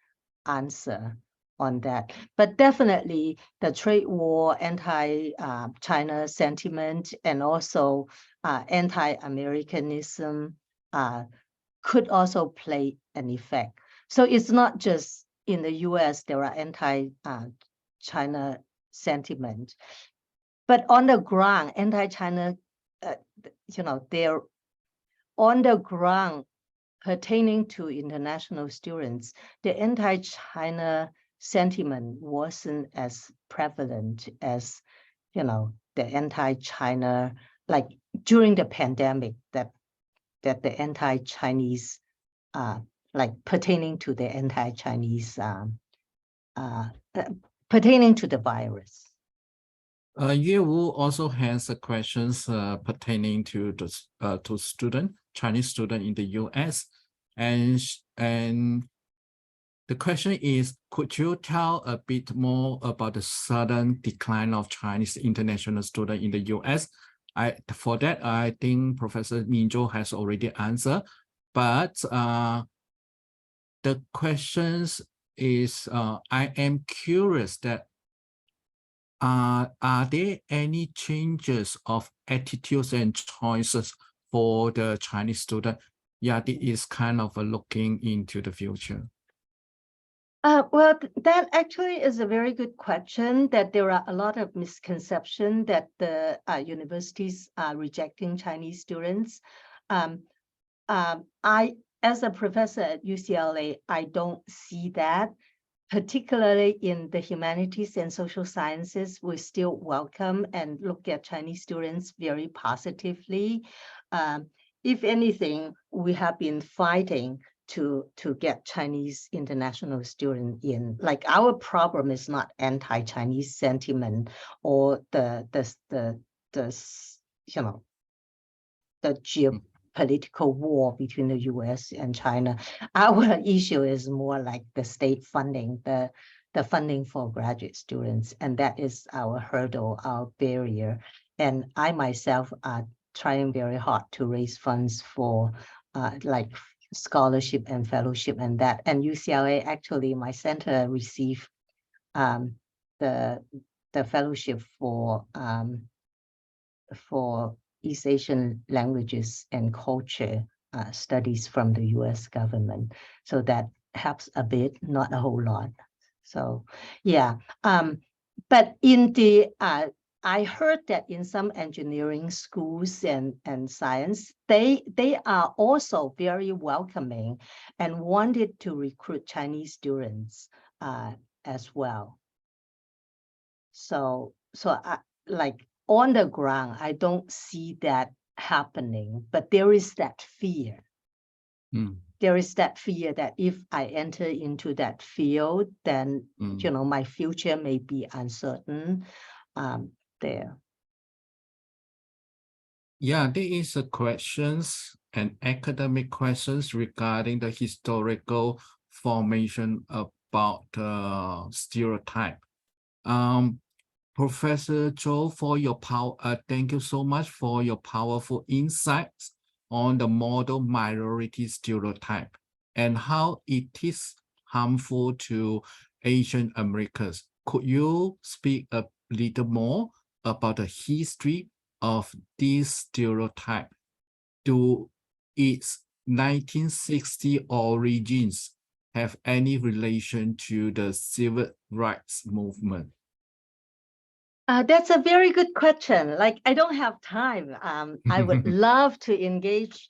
answer on that. But definitely the trade war, anti-China sentiment, and also anti-Americanism could also play an effect. So it's not just in the US, there are anti-China sentiment. But on the ground, anti-China, they're on the ground pertaining to international students, the anti-China sentiment wasn't as prevalent as, the anti-China, like during the pandemic, that the anti-Chinese, like pertaining to the anti-Chinese, pertaining to the virus. Ye Wu also has questions pertaining to the Chinese student in the U.S. And the question is, could you tell a bit more about the sudden decline of Chinese international students in the U.S.? For that, I think Professor Minzhou has already answered, but the questions is, I am curious that are there any changes of attitudes and choices for the Chinese student? Yeah, this is kind of looking into the future. Well, that actually is a very good question, that there are a lot of misconceptions that the universities are rejecting Chinese students. As a professor at UCLA, I don't see that. Particularly in the humanities and social sciences, we still welcome and look at Chinese students very positively. If anything, we have been fighting to get Chinese international students in. Like, our problem is not anti-Chinese sentiment or the geopolitical war between the US and China. Our issue is more like the state funding, the funding for graduate students, and that is our hurdle, our barrier. And I myself are trying very hard to raise funds for like scholarship and fellowship and that. And UCLA, actually, my center received the fellowship for East Asian languages and culture studies from the US government. So that helps a bit, not a whole lot. So yeah, but in the, I heard that in some engineering schools and science, they are also very welcoming and wanted to recruit Chinese students as well. So I, like, on the ground, I don't see that happening, but there is that fear. There is that fear that if I enter into that field, then, my future may be uncertain there. Yeah, there is a questions and academic questions regarding the historical formation about stereotype. Professor Zhou, for your thank you so much for your powerful insights on the model minority stereotype and how it is harmful to Asian Americans. Could you speak a little more about the history of this stereotype? Do its 1960 origins have any relation to the civil rights movement? That's a very good question. Like, I don't have time. I would love to engage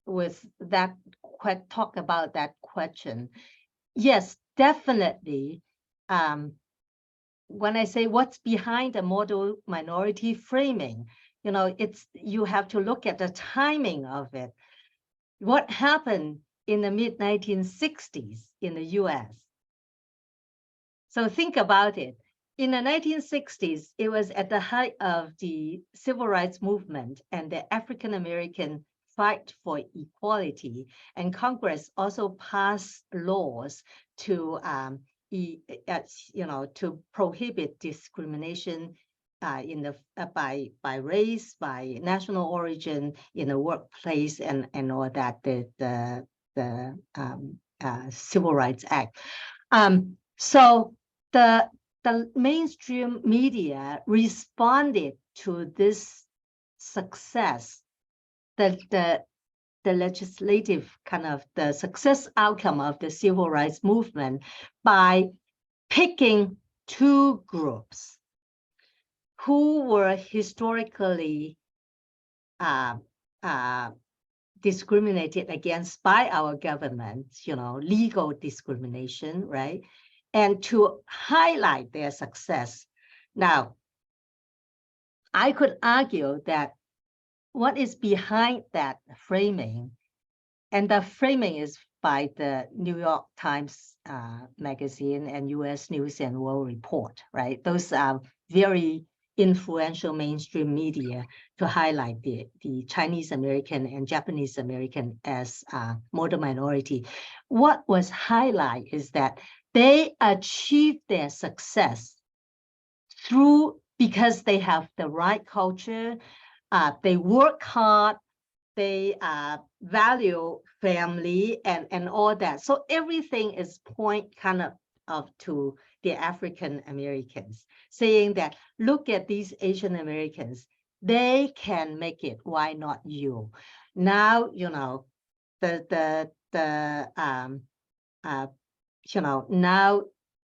with that, talk about that question. Yes, definitely. When I say what's behind the model minority framing, you have to look at the timing of it. What happened in the mid-1960s in the US? So think about it. In the 1960s, it was at the height of the civil rights movement and the African-American fight for equality. And Congress also passed laws to, to prohibit discrimination by race, by national origin in the workplace, and all that. The Civil Rights Act. So the mainstream media responded to this success, the legislative kind of the success outcome of the civil rights movement, by picking two groups who were historically discriminated against by our government, legal discrimination, right? And to highlight their success. Now, I could argue that what is behind that framing, and the framing is by the New York Times magazine and US News and World Report, right? Those are very influential mainstream media to highlight the Chinese American and Japanese American as model minority. What was highlighted is that they achieved their success because they have the right culture, they work hard, they value family and all that. So everything is point kind of to the African Americans, saying that, look at these Asian Americans, they can make it, why not you? Now, now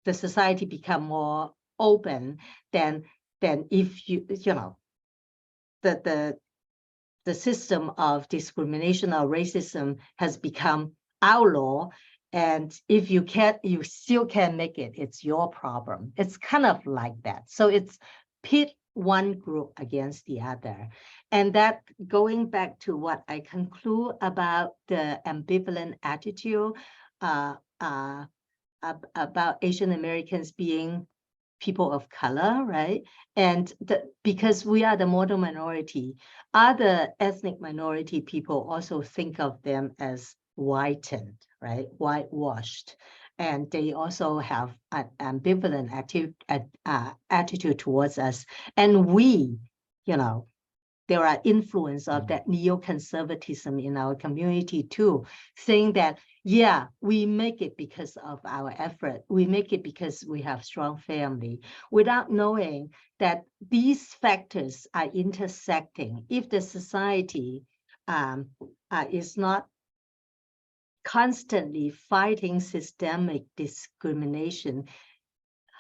the society become more open than if the system of discrimination or racism has become outlaw. And if you still can't make it, it's your problem. It's kind of like that. So it's pit one group against the other. And that, going back to what I conclude about the ambivalent attitude about Asian Americans being people of color, right? And because we are the model minority, other ethnic minority people also think of them as whitened, right? Whitewashed. And they also have an ambivalent attitude towards us. And we, there are influence of that neoconservatism in our community too, saying that, yeah, we make it because of our effort. We make it because we have strong family, without knowing that these factors are intersecting. If the society is not constantly fighting systemic discrimination,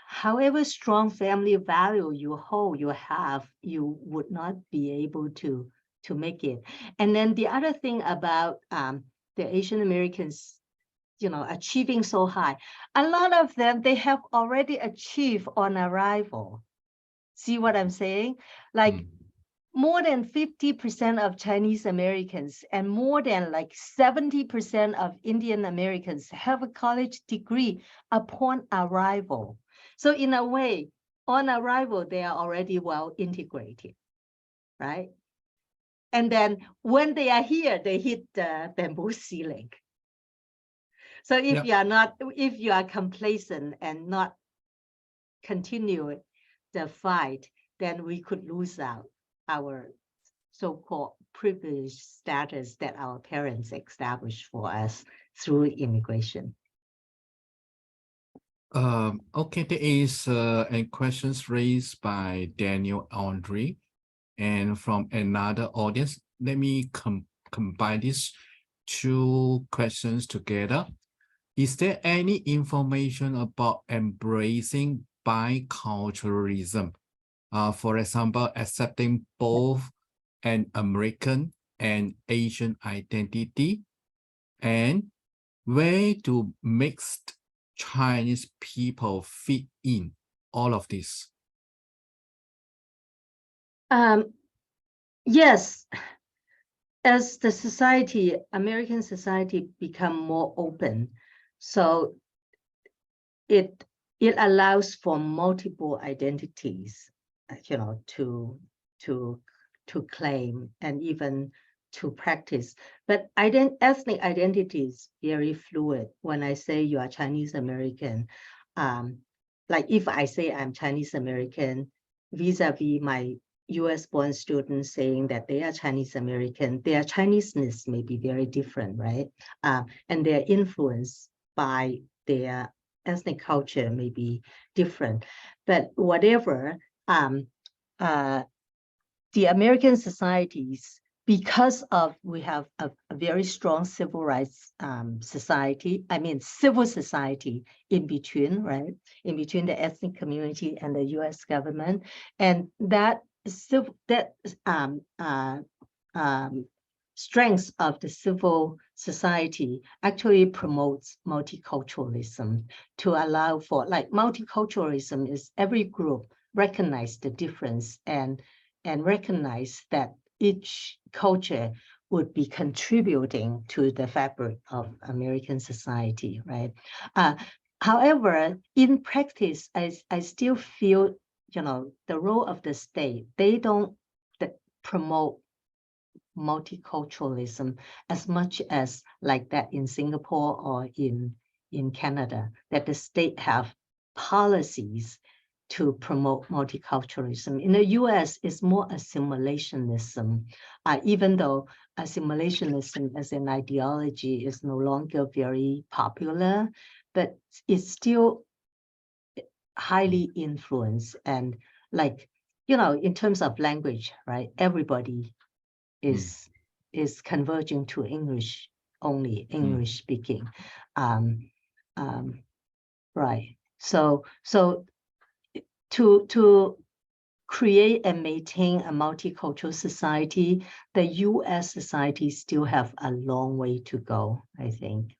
however strong family value you hold, you have, you would not be able to make it. And then the other thing about the Asian Americans, achieving so high, a lot of them, they have already achieved on arrival. See what I'm saying? Like more than 50% of Chinese Americans and more than like 70% of Indian Americans have a college degree upon arrival. So in a way, on arrival, they are already well integrated, right? And then when they are here, they hit the bamboo ceiling. So if you are complacent and not continue the fight, then we could lose out our so-called privileged status that our parents established for us through immigration. Okay, there is a questions raised by Daniel Andre, and from another audience. Let me combine these two questions together. Is there any information about embracing biculturalism? For example, accepting both an American and Asian identity, and where do mixed Chinese people fit in all of this? Yes, as the society, American society, become more open, so it allows for multiple identities, to claim and even to practice. But ethnic identity is very fluid. When I say you are Chinese American, like if I say I'm Chinese American, vis-a-vis my US-born students saying that they are Chinese American, their Chineseness may be very different, right? And their influence by their ethnic culture may be different. But whatever, the American societies because of we have a very strong civil rights society, civil society in between, right? In between the ethnic community and the US government. And that strength of the civil society actually promotes multiculturalism to allow for, like, multiculturalism is every group recognize the difference and recognize that each culture would be contributing to the fabric of American society, right? However, in practice, I still feel, the role of the state, they don't promote multiculturalism as much as like that in Singapore or in Canada, that the state have policies to promote multiculturalism. In the US, it's more assimilationism, even though assimilationism as an ideology is no longer very popular, but it's still highly influenced. And like, in terms of language, right? Everybody is converging to English only, English speaking. Right. So to create and maintain a multicultural society, the US society still have a long way to go, I think.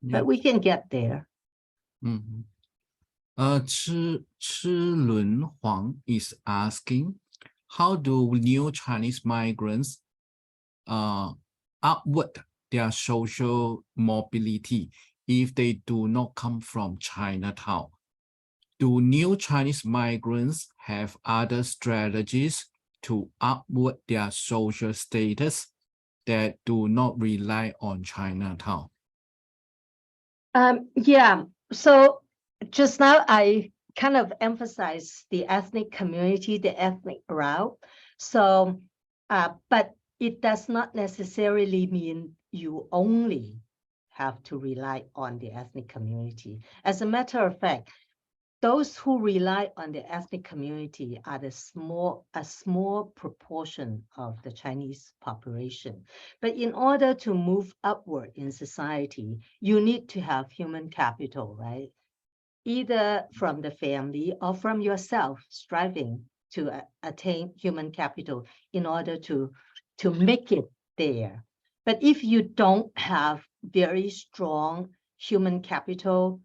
Yeah. But we can get there. Chi Lun Huang is asking, how do new Chinese migrants upward their social mobility if they do not come from Chinatown? Do new Chinese migrants have other strategies to upward their social status that do not rely on Chinatown? Yeah, so just now I kind of emphasized the ethnic community, the ethnic route. So, but it does not necessarily mean you only have to rely on the ethnic community. As a matter of fact, those who rely on the ethnic community are a small proportion of the Chinese population. But in order to move upward in society, you need to have human capital, right? Either from the family or from yourself, striving to attain human capital in order to make it there. But if you don't have very strong human capital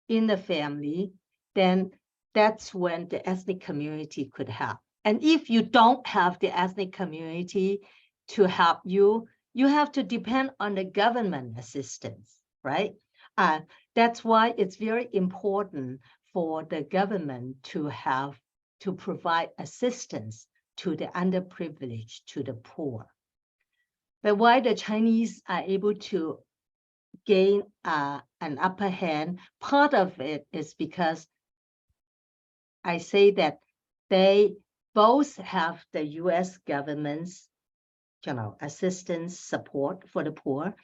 in the family, then that's when the ethnic community could help. And if you don't have the ethnic community to help you, you have to depend on the government assistance, right? That's why it's very important for the government to provide assistance to the underprivileged, to the poor. But why the Chinese are able to gain an upper hand, part of it is because I say that they both have the US government's assistance, support for the poor,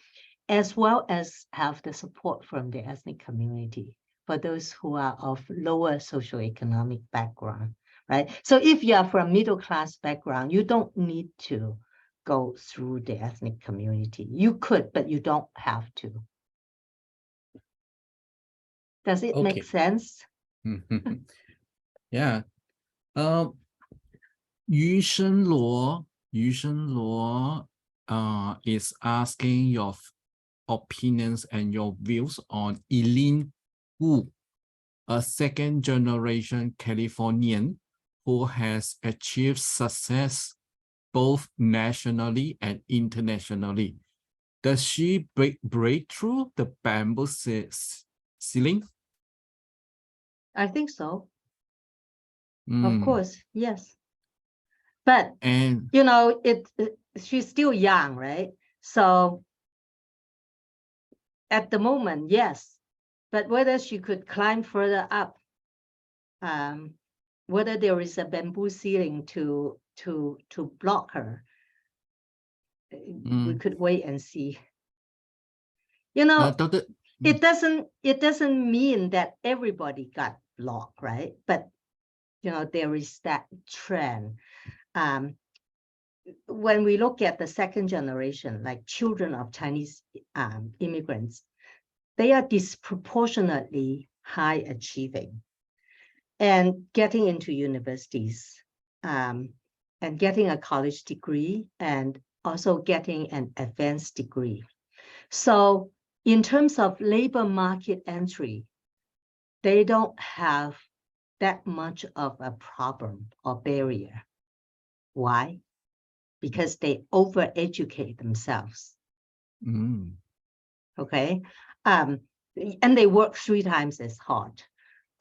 as well as have the support from the ethnic community for those who are of lower socioeconomic background, right? So if you are from middle class background, you don't need to go through the ethnic community. You could, but you don't have to. Does it make sense? Yeah. Yu Shenluo is asking your opinions and your views on Eileen Wu, a second-generation Californian who has achieved success both nationally and internationally. Does she break through the bamboo ceiling? I think so. Of course, yes. But she's still young, right? So at the moment, yes. But whether she could climb further up, whether there is a bamboo ceiling to block her, we could wait and see. It doesn't mean that everybody got blocked, right? But there is that trend. when we look at the second generation, like children of Chinese immigrants, they are disproportionately high achieving and getting into universities and getting a college degree and also getting an advanced degree. So in terms of labor market entry, they don't have that much of a problem or barrier. Why? Because they overeducate themselves. Mm. Okay. And they work 3 times as hard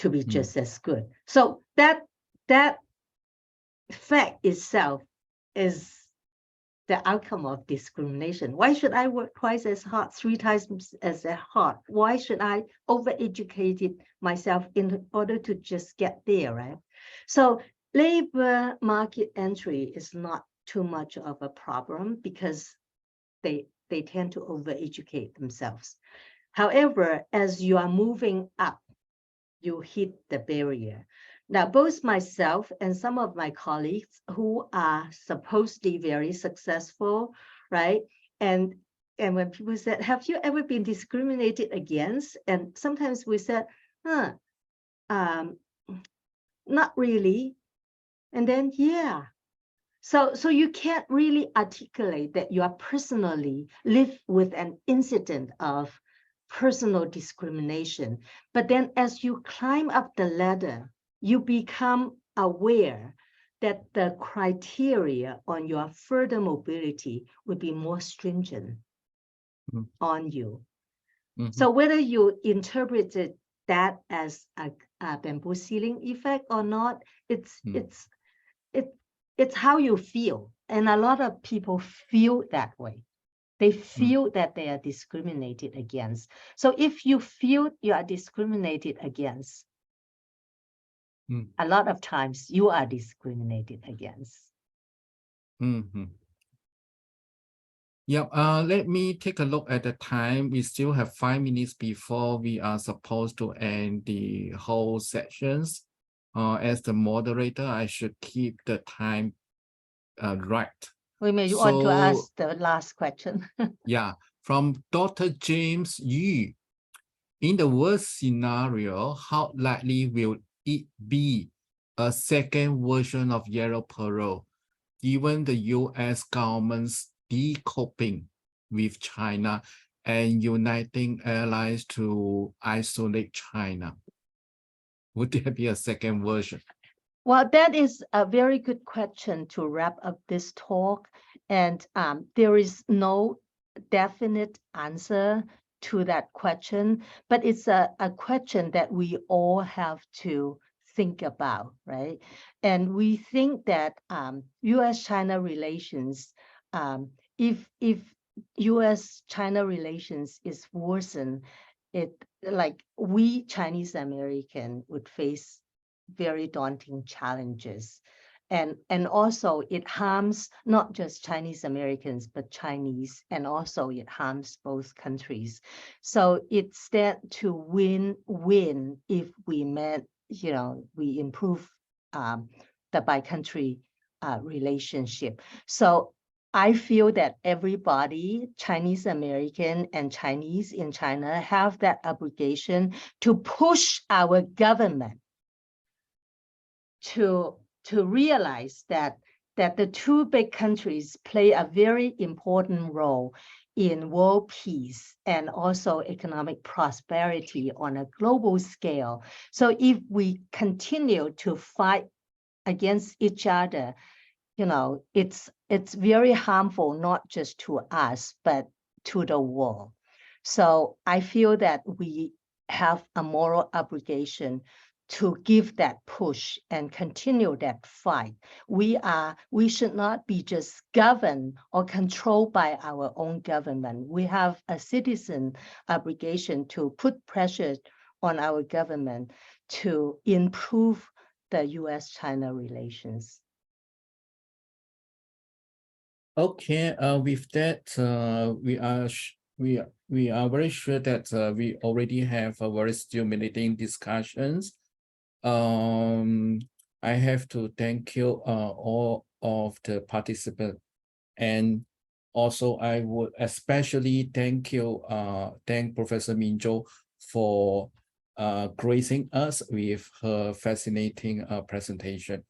to be just as good. So that fact itself is the outcome of discrimination. Why should I work twice as hard, 3 times as hard? Why should I overeducate myself in order to just get there, right? So labor market entry is not too much of a problem because they tend to overeducate themselves. However, as you are moving up, you hit the barrier. Now, both myself and some of my colleagues who are supposedly very successful, right? And when people said, have you ever been discriminated against? And sometimes we said, not really. And then, yeah. So you can't really articulate that you are personally live with an incident of personal discrimination. But then as you climb up the ladder, you become aware that the criteria on your further mobility would be more stringent on you. So whether you interpreted that as a bamboo ceiling effect or not, it's how you feel. And a lot of people feel that way. They feel that they are discriminated against. So if you feel you are discriminated against, a lot of times you are discriminated against. Yeah, let me take a look at the time. We still have 5 minutes before we are supposed to end the whole sessions. As the moderator, I should keep the time right. We may want to ask the last question. Yeah, from Dr. James Yu. In the worst scenario, how likely will it be a second version of Yellow Peril, given the US government's decoupling with China and uniting allies to isolate China? Would there be a second version? Well, that is a very good question to wrap up this talk. And there is no definite answer to that question, but it's a question that we all have to think about, right? And we think that US-China relations, if US-China relations is worsened, like we Chinese American would face very daunting challenges. And also it harms not just Chinese Americans, but Chinese, and also it harms both countries. So it's stands to win-win if we we improve the bi-country relationship. So I feel that everybody, Chinese American and Chinese in China, have that obligation to push our government to realize that the 2 big countries play a very important role in world peace and also economic prosperity on a global scale. So if we continue to fight against each other, it's very harmful, not just to us, but to the world. So I feel that we have a moral obligation to give that push and continue that fight. We should not be just governed or controlled by our own government. We have a citizen obligation to put pressure on our government to improve the US-China relations. Okay, with that, we are very sure that we already have a very stimulating discussions. I have to thank you all of the participants And also, I would especially thank Professor Min Jo for gracing us with her fascinating presentation.